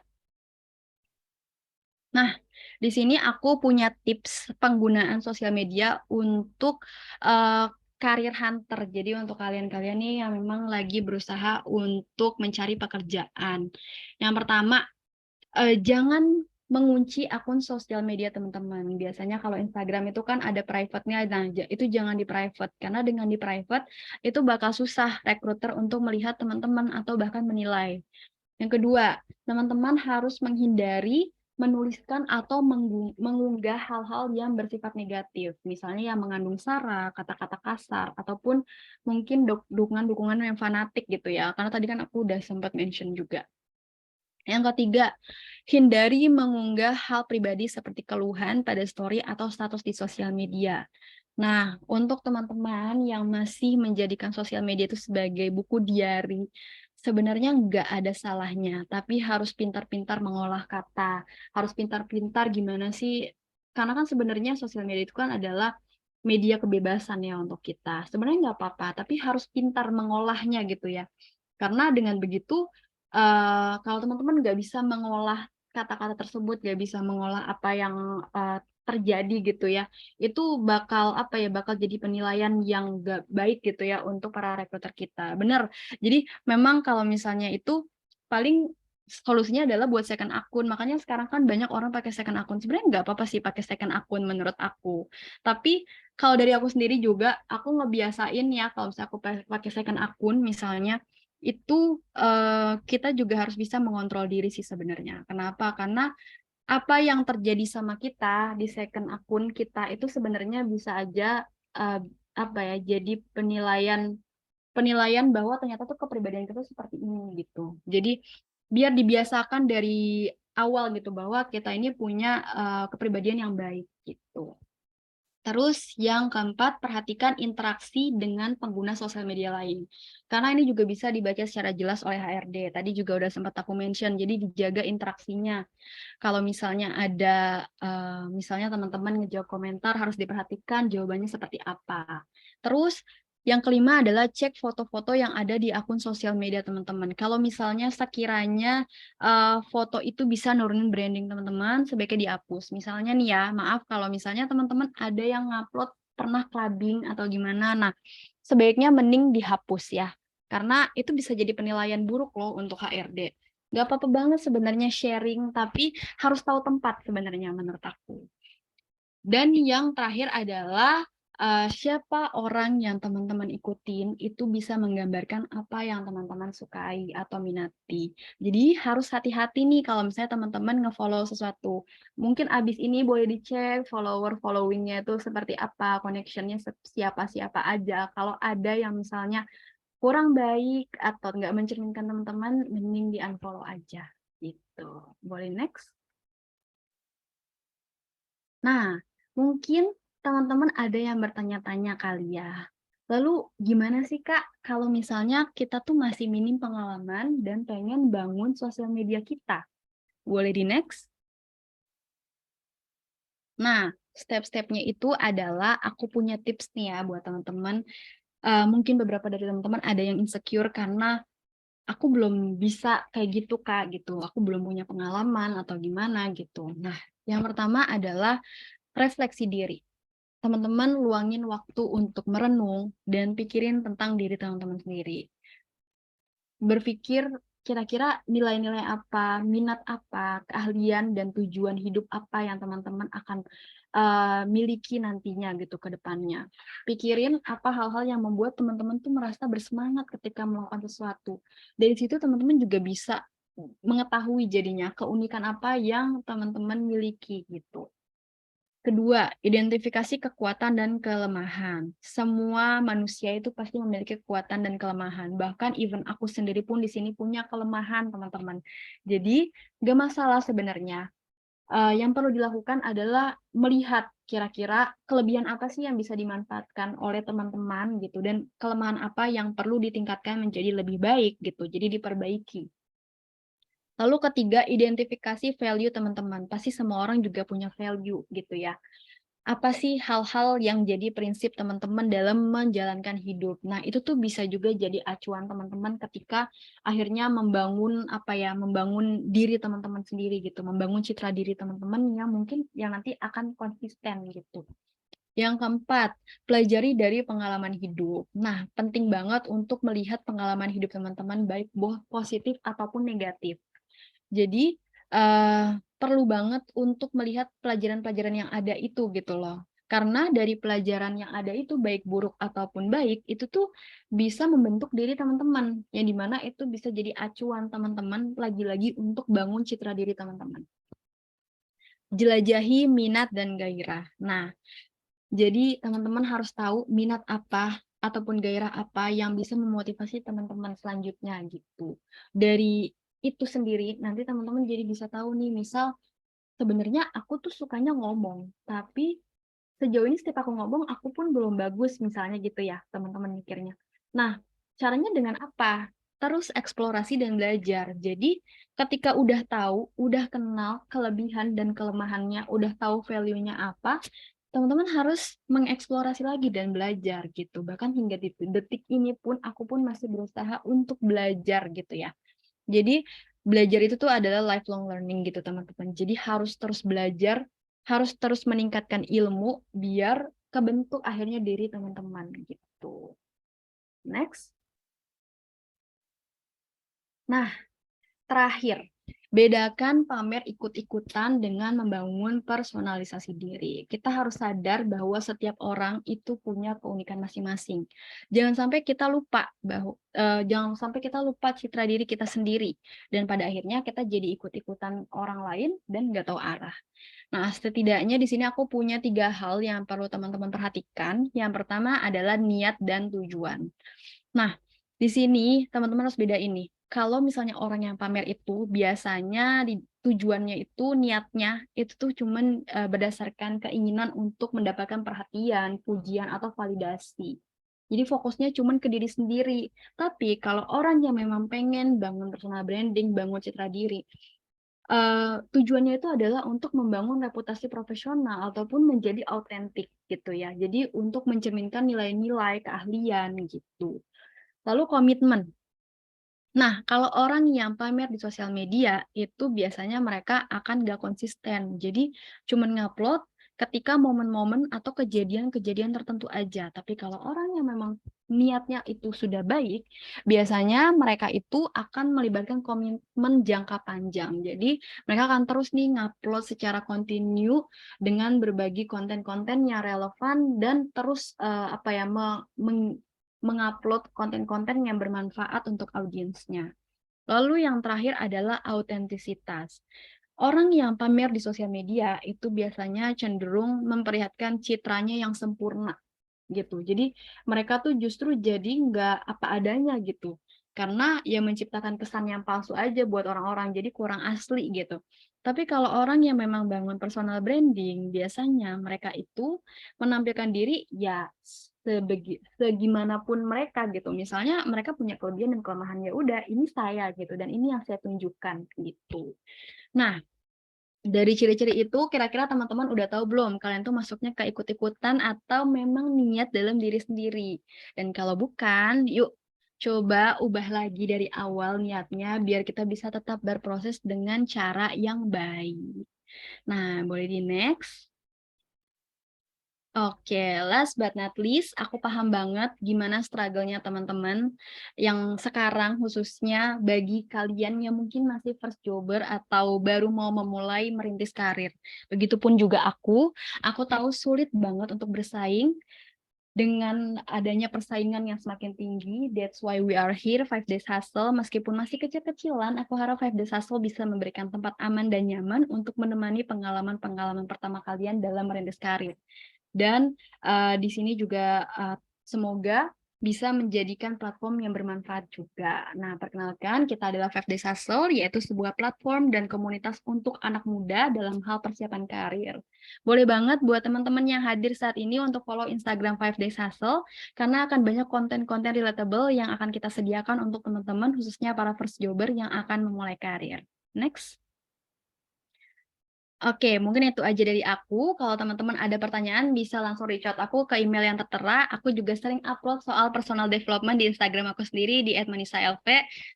[SPEAKER 2] Nah, di sini aku punya tips penggunaan sosial media untuk karir hunter. Jadi untuk kalian-kalian nih yang memang lagi berusaha untuk mencari pekerjaan. Yang pertama, jangan mengunci akun sosial media teman-teman. Biasanya kalau Instagram itu kan ada private-nya, nah itu jangan di private. Karena dengan di private, itu bakal susah rekruter untuk melihat teman-teman atau bahkan menilai. Yang kedua, teman-teman harus menghindari menuliskan atau mengunggah hal-hal yang bersifat negatif. Misalnya yang mengandung sara, kata-kata kasar, ataupun mungkin dukungan-dukungan yang fanatik gitu ya. Karena tadi kan aku udah sempat mention juga. Yang ketiga, hindari mengunggah hal pribadi seperti keluhan pada story atau status di sosial media. Nah, untuk teman-teman yang masih menjadikan sosial media itu sebagai buku diari, sebenarnya nggak ada salahnya, tapi harus pintar-pintar mengolah kata, harus pintar-pintar gimana sih, karena kan sebenarnya sosial media itu kan adalah media kebebasan ya untuk kita. Sebenarnya nggak apa-apa, tapi harus pintar mengolahnya gitu ya. Karena dengan begitu, kalau teman-teman nggak bisa mengolah kata-kata tersebut, nggak bisa mengolah apa yang terjadi gitu ya, itu bakal apa ya, bakal jadi penilaian yang gak baik gitu ya untuk para rekruter kita. Bener. Jadi memang kalau misalnya itu paling solusinya adalah buat second akun. Makanya sekarang kan banyak orang pakai second akun. Sebenarnya nggak apa-apa sih pakai second akun menurut aku. Tapi kalau dari aku sendiri juga, aku ngebiasain ya kalau misalnya aku pakai second akun misalnya, itu kita juga harus bisa mengontrol diri sih sebenarnya. Kenapa? Karena apa yang terjadi sama kita di second akun kita itu sebenarnya bisa aja eh, apa ya, jadi penilaian penilaian bahwa ternyata tuh kepribadian kita seperti ini gitu. Jadi biar dibiasakan dari awal gitu bahwa kita ini punya kepribadian yang baik gitu. Terus yang keempat, perhatikan interaksi dengan pengguna sosial media lain. Karena ini juga bisa dibaca secara jelas oleh HRD. Tadi juga udah sempat aku mention, jadi dijaga interaksinya. Kalau misalnya ada, misalnya teman-teman ngejawab komentar, harus diperhatikan jawabannya seperti apa. Terus yang kelima adalah cek foto-foto yang ada di akun sosial media teman-teman. Kalau misalnya sekiranya foto itu bisa nurunin branding teman-teman, sebaiknya dihapus. Misalnya nih ya, maaf kalau misalnya teman-teman ada yang ngupload pernah clubbing atau gimana, nah sebaiknya mending dihapus ya. Karena itu bisa jadi penilaian buruk loh untuk HRD. Gak apa-apa banget sebenarnya sharing, tapi harus tahu tempat sebenarnya menurut aku. Dan yang terakhir adalah siapa orang yang teman-teman ikutin itu bisa menggambarkan apa yang teman-teman sukai atau minati. Jadi harus hati-hati nih kalau misalnya teman-teman nge-follow sesuatu. Mungkin abis ini boleh dicek followingnya itu seperti apa, connectionnya siapa-siapa aja. Kalau ada yang misalnya kurang baik atau nggak mencerminkan teman-teman, mending di-unfollow aja gitu. Boleh next? Nah, mungkin teman-teman ada yang bertanya-tanya kali ya. Lalu gimana sih Kak kalau misalnya kita tuh masih minim pengalaman dan pengen bangun sosial media kita? Boleh di next? Nah, step-stepnya itu adalah aku punya tips nih ya buat teman-teman. Mungkin beberapa dari teman-teman ada yang insecure karena aku belum bisa kayak gitu Kak gitu. Aku belum punya pengalaman atau gimana gitu. Nah, yang pertama adalah refleksi diri. Teman-teman luangin waktu untuk merenung dan pikirin tentang diri teman-teman sendiri. Berpikir kira-kira nilai-nilai apa, minat apa, keahlian dan tujuan hidup apa yang teman-teman akan miliki nantinya gitu ke depannya. Pikirin apa hal-hal yang membuat teman-teman tuh merasa bersemangat ketika melakukan sesuatu. Dari situ teman-teman juga bisa mengetahui jadinya keunikan apa yang teman-teman miliki gitu. Kedua, identifikasi kekuatan dan kelemahan. Semua manusia itu pasti memiliki kekuatan dan kelemahan. Bahkan even aku sendiri pun di sini punya kelemahan, teman-teman. Jadi, gak masalah sebenarnya. Yang perlu dilakukan adalah melihat kira-kira kelebihan apa sih yang bisa dimanfaatkan oleh teman-teman gitu, dan kelemahan apa yang perlu ditingkatkan menjadi lebih baik gitu. Jadi diperbaiki. Lalu ketiga, identifikasi value teman-teman. Pasti semua orang juga punya value gitu ya. Apa sih hal-hal yang jadi prinsip teman-teman dalam menjalankan hidup. Nah, itu tuh bisa juga jadi acuan teman-teman ketika akhirnya membangun apa ya, membangun diri teman-teman sendiri gitu, membangun citra diri teman-teman yang mungkin yang nanti akan konsisten gitu. Yang keempat, pelajari dari pengalaman hidup. Nah, penting banget untuk melihat pengalaman hidup teman-teman baik positif ataupun negatif. Jadi perlu banget untuk melihat pelajaran-pelajaran yang ada itu gitu loh. Karena dari pelajaran yang ada itu baik buruk ataupun baik, itu tuh bisa membentuk diri teman-teman. Yang dimana itu bisa jadi acuan teman-teman lagi-lagi untuk bangun citra diri teman-teman. Jelajahi minat dan gairah. Nah, jadi teman-teman harus tahu minat apa ataupun gairah apa yang bisa memotivasi teman-teman selanjutnya gitu. Dari itu sendiri nanti teman-teman jadi bisa tahu nih, misal sebenarnya aku tuh sukanya ngomong, tapi sejauh ini setiap aku ngomong aku pun belum bagus misalnya gitu ya teman-teman mikirnya. Nah, caranya dengan apa? Terus eksplorasi dan belajar. Jadi ketika udah tahu, udah kenal kelebihan dan kelemahannya, udah tahu value-nya apa, teman-teman harus mengeksplorasi lagi dan belajar gitu. Bahkan hingga detik ini pun aku pun masih berusaha untuk belajar gitu ya. Jadi belajar itu tuh adalah lifelong learning gitu teman-teman. Jadi harus terus belajar, harus terus meningkatkan ilmu biar kebentuk akhirnya diri teman-teman gitu. Next. Nah, terakhir, bedakan pamer ikut-ikutan dengan membangun personalisasi diri. Kita harus sadar bahwa setiap orang itu punya keunikan masing-masing. Jangan sampai kita lupa citra diri kita sendiri, dan pada akhirnya kita jadi ikut-ikutan orang lain dan nggak tahu arah. Nah, setidaknya di sini aku punya 3 hal yang perlu teman-teman perhatikan. Yang pertama adalah niat dan tujuan. Nah, di sini teman-teman harus beda ini. Kalau misalnya orang yang pamer itu biasanya tujuannya itu niatnya itu tuh cuman berdasarkan keinginan untuk mendapatkan perhatian, pujian atau validasi. Jadi fokusnya cuman ke diri sendiri. Tapi kalau orang yang memang pengen bangun personal branding, bangun citra diri, tujuannya itu adalah untuk membangun reputasi profesional ataupun menjadi autentik gitu ya. Jadi untuk mencerminkan nilai-nilai keahlian gitu. Lalu komitmen. Nah, kalau orang yang pamer di sosial media, itu biasanya mereka akan nggak konsisten. Jadi, cuman ngupload ketika momen-momen atau kejadian-kejadian tertentu aja. Tapi kalau orang yang memang niatnya itu sudah baik, biasanya mereka itu akan melibatkan komitmen jangka panjang. Jadi, mereka akan terus nih ngupload secara kontinu dengan berbagi konten-konten yang relevan dan terus mengupload konten-konten yang bermanfaat untuk audiensnya. Lalu yang terakhir adalah autentisitas. Orang yang pamer di sosial media itu biasanya cenderung memperlihatkan citranya yang sempurna gitu. Jadi mereka tuh justru jadi nggak apa adanya gitu. Karena ya menciptakan kesan yang palsu aja buat orang-orang, jadi kurang asli gitu. Tapi kalau orang yang memang bangun personal branding, biasanya mereka itu menampilkan diri ya segimanapun mereka gitu. Misalnya mereka punya kelebihan dan kelemahan, ya udah ini saya gitu dan ini yang saya tunjukkan gitu. Nah, dari ciri-ciri itu kira-kira teman-teman udah tahu belum kalian tuh masuknya ke ikut-ikutan atau memang niat dalam diri sendiri? Dan kalau bukan, yuk coba ubah lagi dari awal niatnya biar kita bisa tetap berproses dengan cara yang baik. Nah, boleh di next. Oke, last but not least, aku paham banget gimana struggle-nya teman-teman yang sekarang khususnya bagi kalian yang mungkin masih first jobber atau baru mau memulai merintis karir. Begitupun juga aku tahu sulit banget untuk bersaing dengan adanya persaingan yang semakin tinggi. That's why we are here, 5 Days Hustle. Meskipun masih kecil-kecilan, aku harap 5 Days Hustle bisa memberikan tempat aman dan nyaman untuk menemani pengalaman-pengalaman pertama kalian dalam merintis karir. Dan di sini juga semoga bisa menjadikan platform yang bermanfaat juga. Nah, perkenalkan, kita adalah 5 Days Hustle, yaitu sebuah platform dan komunitas untuk anak muda dalam hal persiapan karir. Boleh banget buat teman-teman yang hadir saat ini untuk follow Instagram 5 Days Hustle, karena akan banyak konten-konten relatable yang akan kita sediakan untuk teman-teman, khususnya para first jobber yang akan memulai karir. Next. Oke, mungkin itu aja dari aku. Kalau teman-teman ada pertanyaan, bisa langsung reach out aku ke email yang tertera. Aku juga sering upload soal personal development di Instagram aku sendiri di @manisa_lv.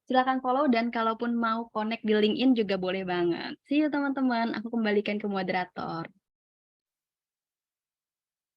[SPEAKER 2] Silakan follow dan kalaupun mau connect di LinkedIn juga boleh banget. See you teman-teman. Aku kembalikan ke moderator.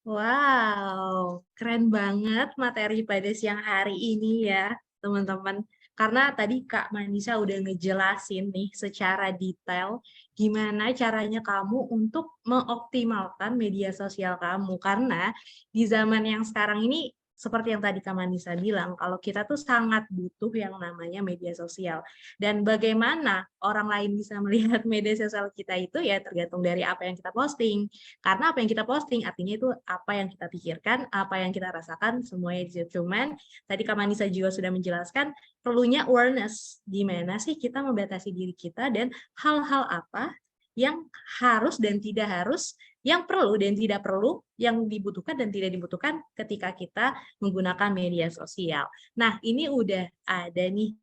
[SPEAKER 1] Wow, keren banget materi pada siang hari ini ya, teman-teman. Karena tadi Kak Manisa udah ngejelasin nih secara detail gimana caranya kamu untuk mengoptimalkan media sosial kamu. Karena di zaman yang sekarang ini, seperti yang tadi Kak Manisa bilang, kalau kita tuh sangat butuh yang namanya media sosial. Dan bagaimana orang lain bisa melihat media sosial kita itu ya tergantung dari apa yang kita posting. Karena apa yang kita posting artinya itu apa yang kita pikirkan, apa yang kita rasakan, semuanya cuman tadi Kak Manisa juga sudah menjelaskan perlunya awareness, gimana sih kita membatasi diri kita dan hal-hal apa yang harus dan tidak harus, yang perlu dan tidak perlu, yang dibutuhkan dan tidak dibutuhkan ketika kita menggunakan media sosial. Nah, ini udah ada nih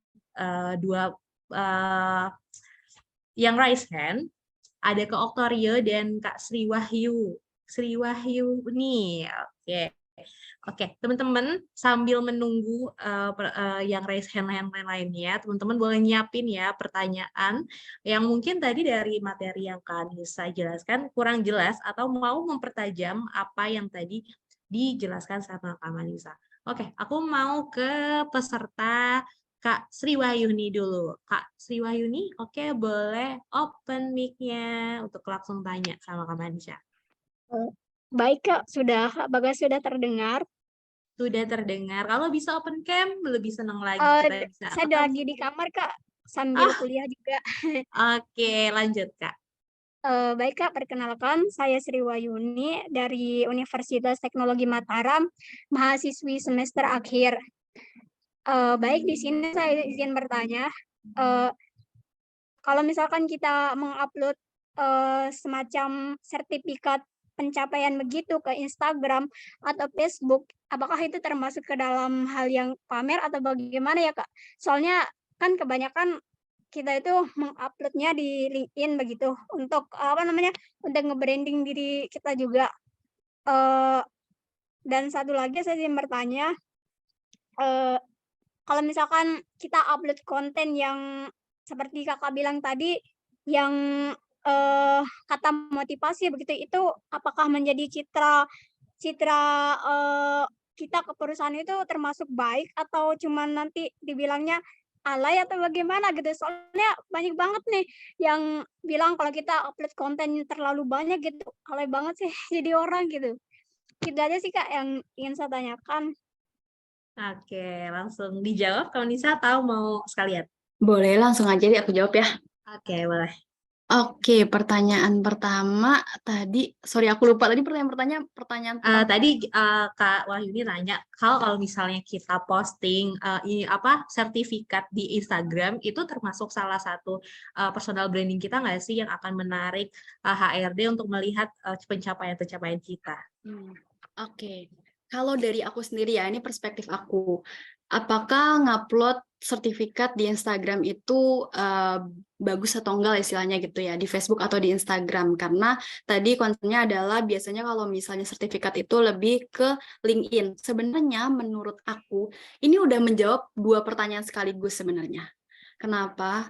[SPEAKER 1] dua yang raise hand, ada Kak Oktorio dan Kak Sri Wahyu. Sri Wahyu nih, oke. Oke, teman-teman sambil menunggu yang raise hand lainnya, teman-teman boleh nyiapin ya pertanyaan yang mungkin tadi dari materi yang Kak Nisa jelaskan kurang jelas atau mau mempertajam apa yang tadi dijelaskan sama Kak Nisa. Oke, aku mau ke peserta Kak Sriwayuni dulu. Kak Sriwayuni, oke boleh open mic-nya untuk langsung tanya sama Kak Manisha.
[SPEAKER 3] Baik Kak, Kak Bagas sudah terdengar.
[SPEAKER 1] Sudah terdengar. Kalau bisa open cam, lebih senang lagi.
[SPEAKER 3] Eh,
[SPEAKER 1] Kita bisa
[SPEAKER 3] saya lagi di kamar Kak, sambil
[SPEAKER 1] Ah,
[SPEAKER 3] kuliah juga.
[SPEAKER 1] oke, lanjut Kak.
[SPEAKER 3] Baik Kak, perkenalkan saya Sriwayuni dari Universitas Teknologi Mataram, mahasiswi semester akhir. Baik, di sini saya izin bertanya, eh, kalau misalkan kita mengupload semacam sertifikat pencapaian begitu ke Instagram atau Facebook, apakah itu termasuk ke dalam hal yang pamer atau bagaimana ya Kak? Soalnya kan kebanyakan kita itu menguploadnya di LinkedIn begitu untuk apa namanya, untuk nge-branding diri kita juga. Eh, dan satu lagi saya ingin bertanya, eh, kalau misalkan kita upload konten yang seperti Kakak bilang tadi, yang kata motivasi begitu, itu apakah menjadi citra citra kita ke perusahaan itu termasuk baik atau cuman nanti dibilangnya alay atau bagaimana gitu? Soalnya banyak banget nih yang bilang kalau kita upload konten terlalu banyak gitu, alay banget sih jadi orang gitu. Itu aja sih Kak yang ingin saya tanyakan.
[SPEAKER 1] Oke, langsung dijawab. Kalau Nisa tahu mau sekalian.
[SPEAKER 2] Boleh langsung aja deh aku jawab ya.
[SPEAKER 1] Oke, boleh.
[SPEAKER 2] Oke, pertanyaan pertama tadi, sorry aku lupa tadi pertanyaan pertama.
[SPEAKER 1] Tadi Kak Wahyuni nanya, kalau misalnya kita posting ini apa sertifikat di Instagram itu termasuk salah satu personal branding kita nggak sih yang akan menarik HRD untuk melihat pencapaian-pencapaian kita?
[SPEAKER 2] Oke, kalau dari aku sendiri ya, ini perspektif aku. Apakah ngupload sertifikat di Instagram itu bagus atau enggak istilahnya gitu ya, di Facebook atau di Instagram? Karena tadi kontennya adalah biasanya kalau misalnya sertifikat itu lebih ke LinkedIn. Sebenarnya menurut aku, ini udah menjawab dua pertanyaan sekaligus sebenarnya. Kenapa?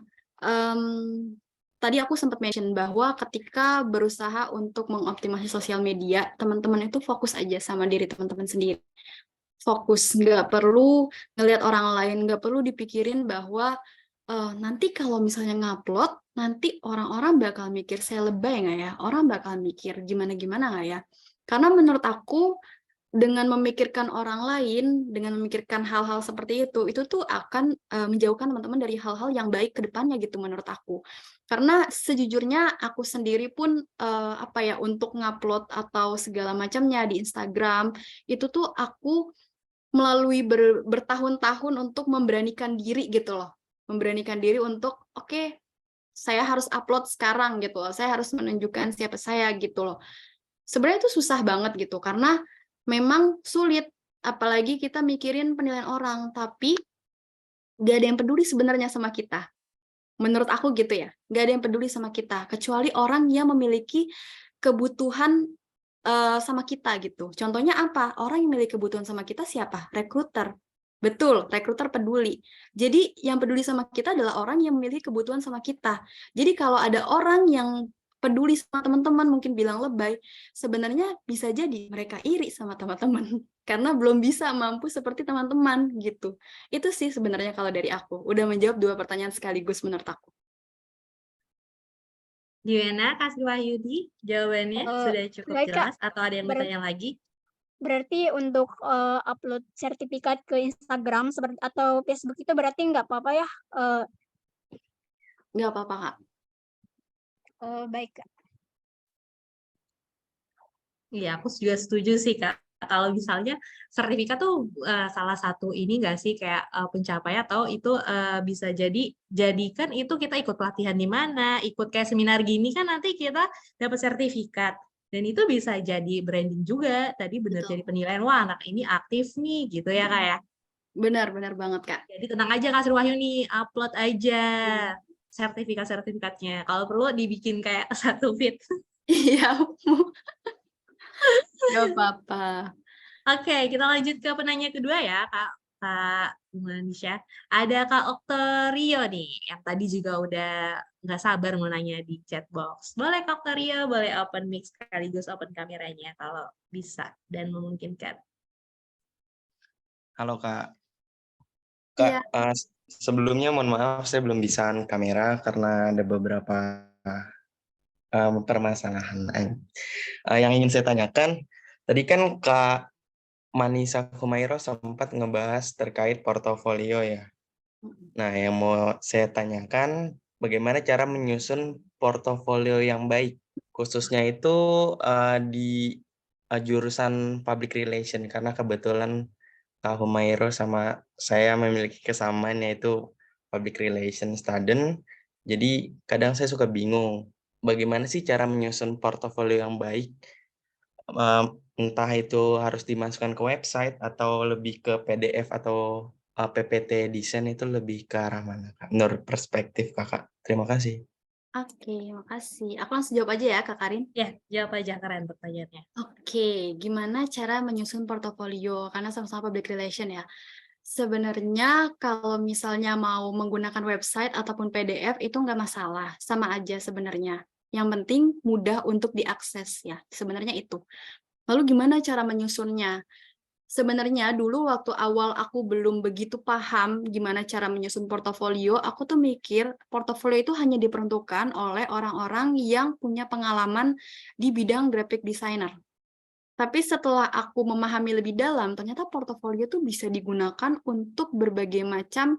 [SPEAKER 2] Tadi aku sempat mention bahwa ketika berusaha untuk mengoptimasi sosial media, teman-teman itu fokus aja sama diri teman-teman sendiri. Fokus, nggak perlu ngelihat orang lain, nggak perlu dipikirin bahwa nanti kalau misalnya ngupload, nanti orang-orang bakal mikir saya lebay nggak ya? Orang bakal mikir gimana-gimana nggak ya? Karena menurut aku, dengan memikirkan orang lain, dengan memikirkan hal-hal seperti itu tuh akan menjauhkan teman-teman dari hal-hal yang baik ke depannya gitu menurut aku. Karena sejujurnya aku sendiri pun apa ya, untuk ngupload atau segala macamnya di Instagram, itu tuh aku melalui bertahun-tahun untuk memberanikan diri gitu loh. Memberanikan diri untuk oke, saya harus upload sekarang gitu loh. Saya harus menunjukkan siapa saya gitu loh. Sebenarnya itu susah banget gitu karena memang sulit, apalagi kita mikirin penilaian orang, tapi gak ada yang peduli sebenarnya sama kita. Menurut aku gitu ya, gak ada yang peduli sama kita, kecuali orang yang memiliki kebutuhan sama kita gitu. Contohnya apa? Orang yang memiliki kebutuhan sama kita siapa? Rekruter. Betul, rekruter peduli. Jadi yang peduli sama kita adalah orang yang memiliki kebutuhan sama kita. Jadi kalau ada orang yang peduli sama teman-teman, mungkin bilang lebay, sebenarnya bisa jadi mereka iri sama teman-teman karena belum bisa mampu seperti teman-teman gitu. Itu sih sebenarnya kalau dari aku. Udah menjawab dua pertanyaan sekaligus menurut aku.
[SPEAKER 1] Gimana Kak Wahyudi? Jawabannya sudah cukup
[SPEAKER 3] Baik Kak,
[SPEAKER 1] jelas atau ada yang bertanya lagi?
[SPEAKER 3] berarti untuk upload sertifikat ke Instagram seperti atau Facebook itu berarti nggak apa-apa ya?
[SPEAKER 2] Nggak apa-apa, Kak.
[SPEAKER 3] Baik Kak.
[SPEAKER 1] Iya, aku juga setuju sih Kak. Kalau misalnya sertifikat tuh salah satu ini nggak sih kayak pencapaian atau itu bisa jadikan itu kita ikut pelatihan di mana, ikut kayak seminar gini kan nanti kita dapat sertifikat. Dan itu bisa jadi branding juga. Tadi benar jadi penilaian, wah anak ini aktif nih gitu ya Kak ya.
[SPEAKER 2] Benar banget, Kak.
[SPEAKER 1] Jadi tenang aja Kak Sri Wahyuni, upload aja sertifikat-sertifikatnya. Kalau perlu dibikin kayak satu fit.
[SPEAKER 2] Iya, gak apa-apa.
[SPEAKER 1] Oke, kita lanjut ke penanya kedua ya, Kak Manisha. Ada Kak Oktorio nih, yang tadi juga udah nggak sabar mau nanya di chat box. Boleh Kak Oktorio, boleh open mic sekaligus open kameranya kalau bisa dan memungkinkan.
[SPEAKER 4] Halo Kak.
[SPEAKER 2] Iya.
[SPEAKER 4] Kak, sebelumnya mohon maaf saya belum bisa on kamera karena ada beberapa permasalahan. Yang ingin saya tanyakan, tadi kan Kak Manisa Kumairo sempat ngebahas terkait portofolio ya. Nah, yang mau saya tanyakan, bagaimana cara menyusun portofolio yang baik, khususnya itu di jurusan public relation, karena kebetulan Kak Humairo sama saya memiliki kesamaan yaitu public relation student. Jadi kadang saya suka bingung, bagaimana sih cara menyusun portofolio yang baik? Entah itu harus dimasukkan ke website atau lebih ke PDF atau PPT desain itu lebih ke arah mana, Kak? Menurut perspektif Kakak. Terima kasih.
[SPEAKER 2] Oke, makasih. Aku langsung jawab aja ya, Kak Karin.
[SPEAKER 1] Ya, jawab aja, keren pertanyaannya.
[SPEAKER 2] Oke, gimana cara menyusun portofolio? Karena sama-sama public relation ya. Sebenarnya kalau misalnya mau menggunakan website ataupun PDF itu nggak masalah, sama aja sebenarnya. Yang penting mudah untuk diakses ya, sebenarnya itu. Lalu gimana cara menyusunnya? Sebenarnya dulu waktu awal aku belum begitu paham gimana cara menyusun portofolio, aku tuh mikir portofolio itu hanya diperuntukkan oleh orang-orang yang punya pengalaman di bidang graphic designer. Tapi setelah aku memahami lebih dalam, ternyata portofolio tuh bisa digunakan untuk berbagai macam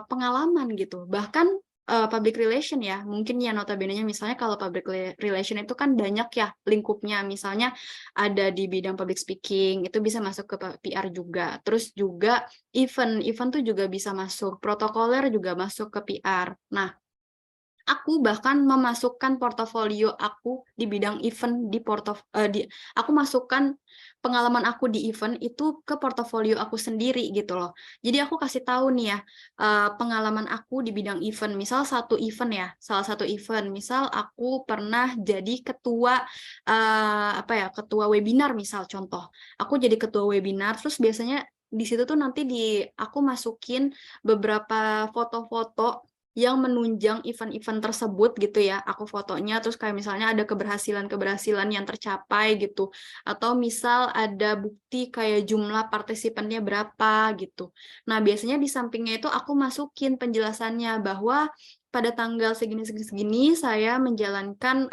[SPEAKER 2] pengalaman gitu. Bahkan public relation ya, mungkin ya notabene-nya misalnya kalau public relation itu kan banyak ya lingkupnya. Misalnya ada di bidang public speaking, itu bisa masuk ke PR juga. Terus juga event tuh juga bisa masuk, protokoler juga masuk ke PR. Nah, aku bahkan memasukkan portofolio aku di bidang event aku masukkan pengalaman aku di event itu ke portofolio aku sendiri gitu loh. Jadi aku kasih tahu nih ya pengalaman aku di bidang event. Misal salah satu event. Misal aku pernah jadi ketua ketua webinar misal contoh. Aku jadi ketua webinar terus biasanya di situ tuh nanti aku masukin beberapa foto-foto yang menunjang event-event tersebut gitu ya, aku fotonya, terus kayak misalnya ada keberhasilan-keberhasilan yang tercapai gitu, atau misal ada bukti kayak jumlah partisipannya berapa gitu. Nah, biasanya di sampingnya itu aku masukin penjelasannya bahwa pada tanggal segini saya menjalankan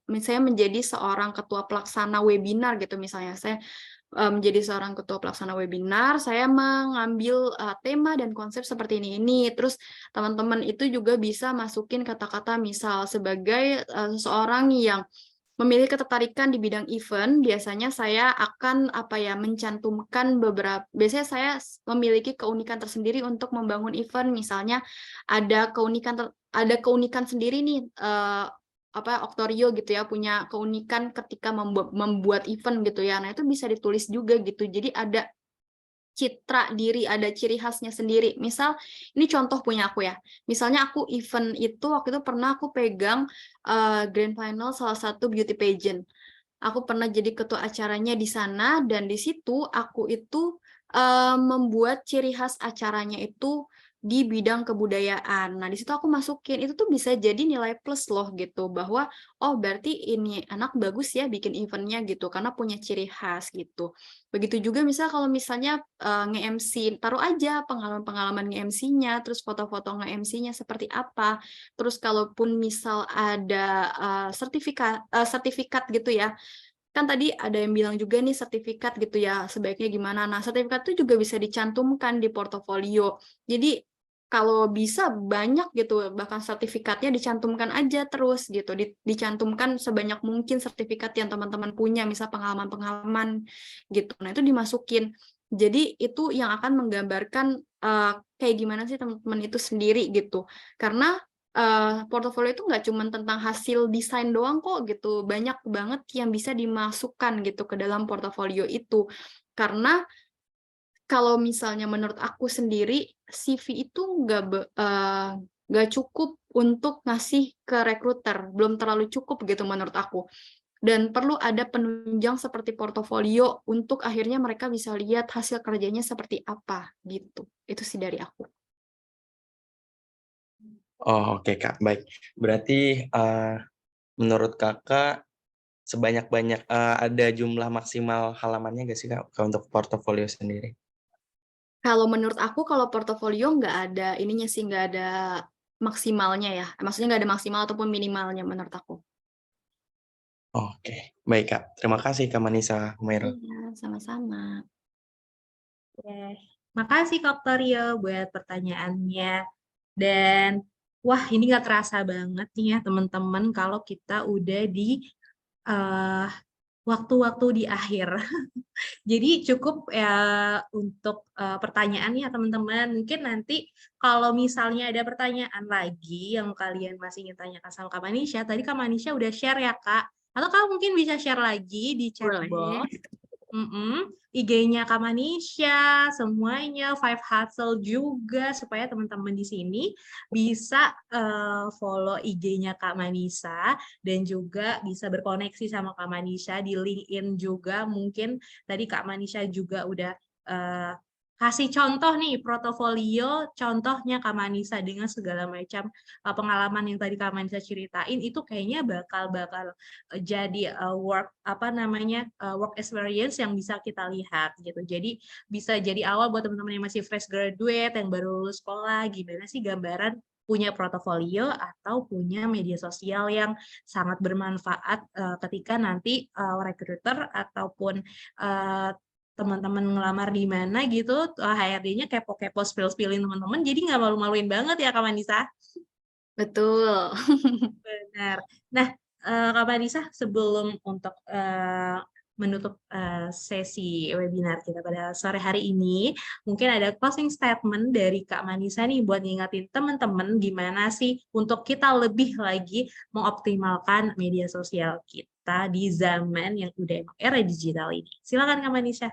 [SPEAKER 2] misalnya menjadi seorang ketua pelaksana webinar gitu misalnya, saya menjadi seorang ketua pelaksana webinar, saya mengambil tema dan konsep seperti ini. Terus teman-teman itu juga bisa masukin kata-kata misal sebagai seseorang yang memiliki ketertarikan di bidang event, biasanya saya akan mencantumkan biasanya saya memiliki keunikan tersendiri untuk membangun event, misalnya ada keunikan sendiri nih Oktorio gitu ya, punya keunikan ketika membuat event gitu ya. Nah, itu bisa ditulis juga gitu. Jadi ada citra diri, ada ciri khasnya sendiri. Misal, ini contoh punya aku ya. Misalnya aku event itu waktu itu pernah aku pegang grand final salah satu beauty pageant. Aku pernah jadi ketua acaranya di sana dan di situ aku itu membuat ciri khas acaranya itu di bidang kebudayaan. Nah, di situ aku masukin itu tuh bisa jadi nilai plus loh gitu bahwa oh berarti ini anak bagus ya bikin eventnya gitu karena punya ciri khas gitu. Begitu juga misal kalau misalnya nge-MC, taruh aja pengalaman-pengalaman nge-MC-nya, terus foto-foto nge-MC-nya seperti apa. Terus kalaupun misal ada sertifikat gitu ya, kan tadi ada yang bilang juga nih sertifikat gitu ya, sebaiknya gimana. Nah, sertifikat itu juga bisa dicantumkan di portofolio. Jadi kalau bisa banyak gitu, bahkan sertifikatnya dicantumkan aja terus gitu, dicantumkan sebanyak mungkin sertifikat yang teman-teman punya, misal pengalaman-pengalaman gitu. Nah, itu dimasukin. Jadi itu yang akan menggambarkan kayak gimana sih teman-teman itu sendiri gitu. Karena portofolio itu nggak cuma tentang hasil desain doang kok gitu, banyak banget yang bisa dimasukkan gitu ke dalam portofolio itu. Karena kalau misalnya menurut aku sendiri, CV itu nggak cukup untuk ngasih ke rekruter, belum terlalu cukup gitu menurut aku. Dan perlu ada penunjang seperti portofolio untuk akhirnya mereka bisa lihat hasil kerjanya seperti apa gitu. Itu sih dari aku.
[SPEAKER 4] Oh, oke Kak, baik. Berarti menurut Kakak ada jumlah maksimal halamannya nggak sih Kak untuk portofolio sendiri?
[SPEAKER 2] Kalau menurut aku, kalau portofolio nggak ada ininya sih, nggak ada maksimalnya ya. Maksudnya nggak ada maksimal ataupun minimalnya menurut aku.
[SPEAKER 4] Oke, baik Kak. Terima kasih Kak Manisa Humaira.
[SPEAKER 2] Iya, sama-sama.
[SPEAKER 1] Oke. Makasih Kak Torio buat pertanyaannya. Dan wah ini nggak terasa banget nih ya teman-teman kalau kita udah di eh, waktu-waktu di akhir. Jadi cukup ya untuk pertanyaannya teman-teman. Mungkin nanti kalau misalnya ada pertanyaan lagi yang kalian masih ingin tanyakan sama Kak Manisha, tadi Kak Manisha udah share ya Kak. Atau Kak mungkin bisa share lagi di chat
[SPEAKER 2] Boleh.
[SPEAKER 1] box. IG-nya Kak Manisha, semuanya, Five Hustle juga, supaya teman-teman di sini bisa follow IG-nya Kak Manisa, dan juga bisa berkoneksi sama Kak Manisha di LinkedIn juga. Mungkin tadi Kak Manisha juga udah kasih contoh nih, portofolio, contohnya Kak Manisa dengan segala macam pengalaman yang tadi Kak Manisa ceritain, itu kayaknya bakal jadi work experience yang bisa kita lihat gitu. Jadi bisa jadi awal buat teman-teman yang masih fresh graduate, yang baru lulus sekolah, gimana sih gambaran punya portofolio atau punya media sosial yang sangat bermanfaat ketika nanti recruiter ataupun teman-teman ngelamar di mana gitu, HRD-nya kepo-kepo spill-spillin teman-teman, jadi nggak malu-maluin banget ya Kak Manisa.
[SPEAKER 2] Betul.
[SPEAKER 1] Benar. Nah, Kak Manisa, sebelum untuk menutup sesi webinar kita pada sore hari ini, mungkin ada closing statement dari Kak Manisa nih buat ngingetin teman-teman gimana sih untuk kita lebih lagi mengoptimalkan media sosial kita di zaman yang udah era digital ini. Silakan Kak Manisa.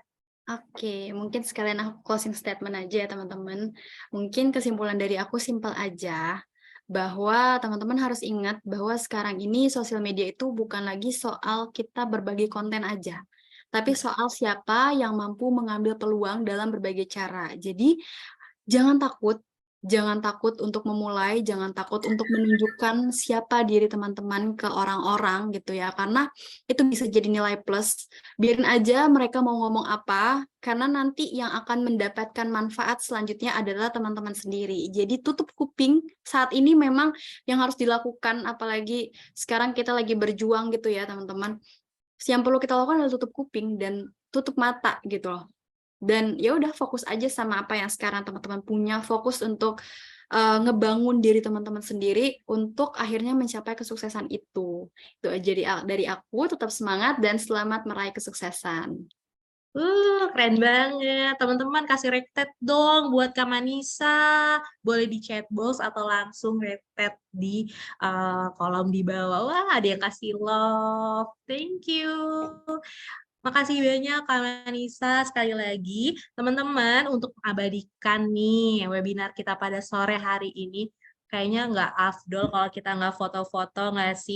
[SPEAKER 2] Oke, mungkin sekalian aku closing statement aja ya teman-teman. Mungkin kesimpulan dari aku simpel aja, bahwa teman-teman harus ingat bahwa sekarang ini sosial media itu bukan lagi soal kita berbagi konten aja, tapi soal siapa yang mampu mengambil peluang dalam berbagai cara. Jadi jangan takut untuk memulai, jangan takut untuk menunjukkan siapa diri teman-teman ke orang-orang gitu ya, karena itu bisa jadi nilai plus. Biarin aja mereka mau ngomong apa, karena nanti yang akan mendapatkan manfaat selanjutnya adalah teman-teman sendiri. Jadi tutup kuping, saat ini memang yang harus dilakukan, apalagi sekarang kita lagi berjuang gitu ya teman-teman. Yang perlu kita lakukan adalah tutup kuping dan tutup mata gitu loh. Dan ya udah fokus aja sama apa yang sekarang teman-teman punya, fokus untuk ngebangun diri teman-teman sendiri untuk akhirnya mencapai kesuksesan itu. Itu aja dari aku, tetap semangat dan selamat meraih kesuksesan.
[SPEAKER 1] Keren banget. Teman-teman kasih rated dong buat Kak Manisa. Boleh di chat box atau langsung rated di kolom di bawah. Wah, ada yang kasih love. Thank you. Makasih banyak Kak Manisa. Sekali lagi, teman-teman, untuk mengabadikan nih webinar kita pada sore hari ini, kayaknya nggak afdol kalau kita nggak foto-foto nggak sih?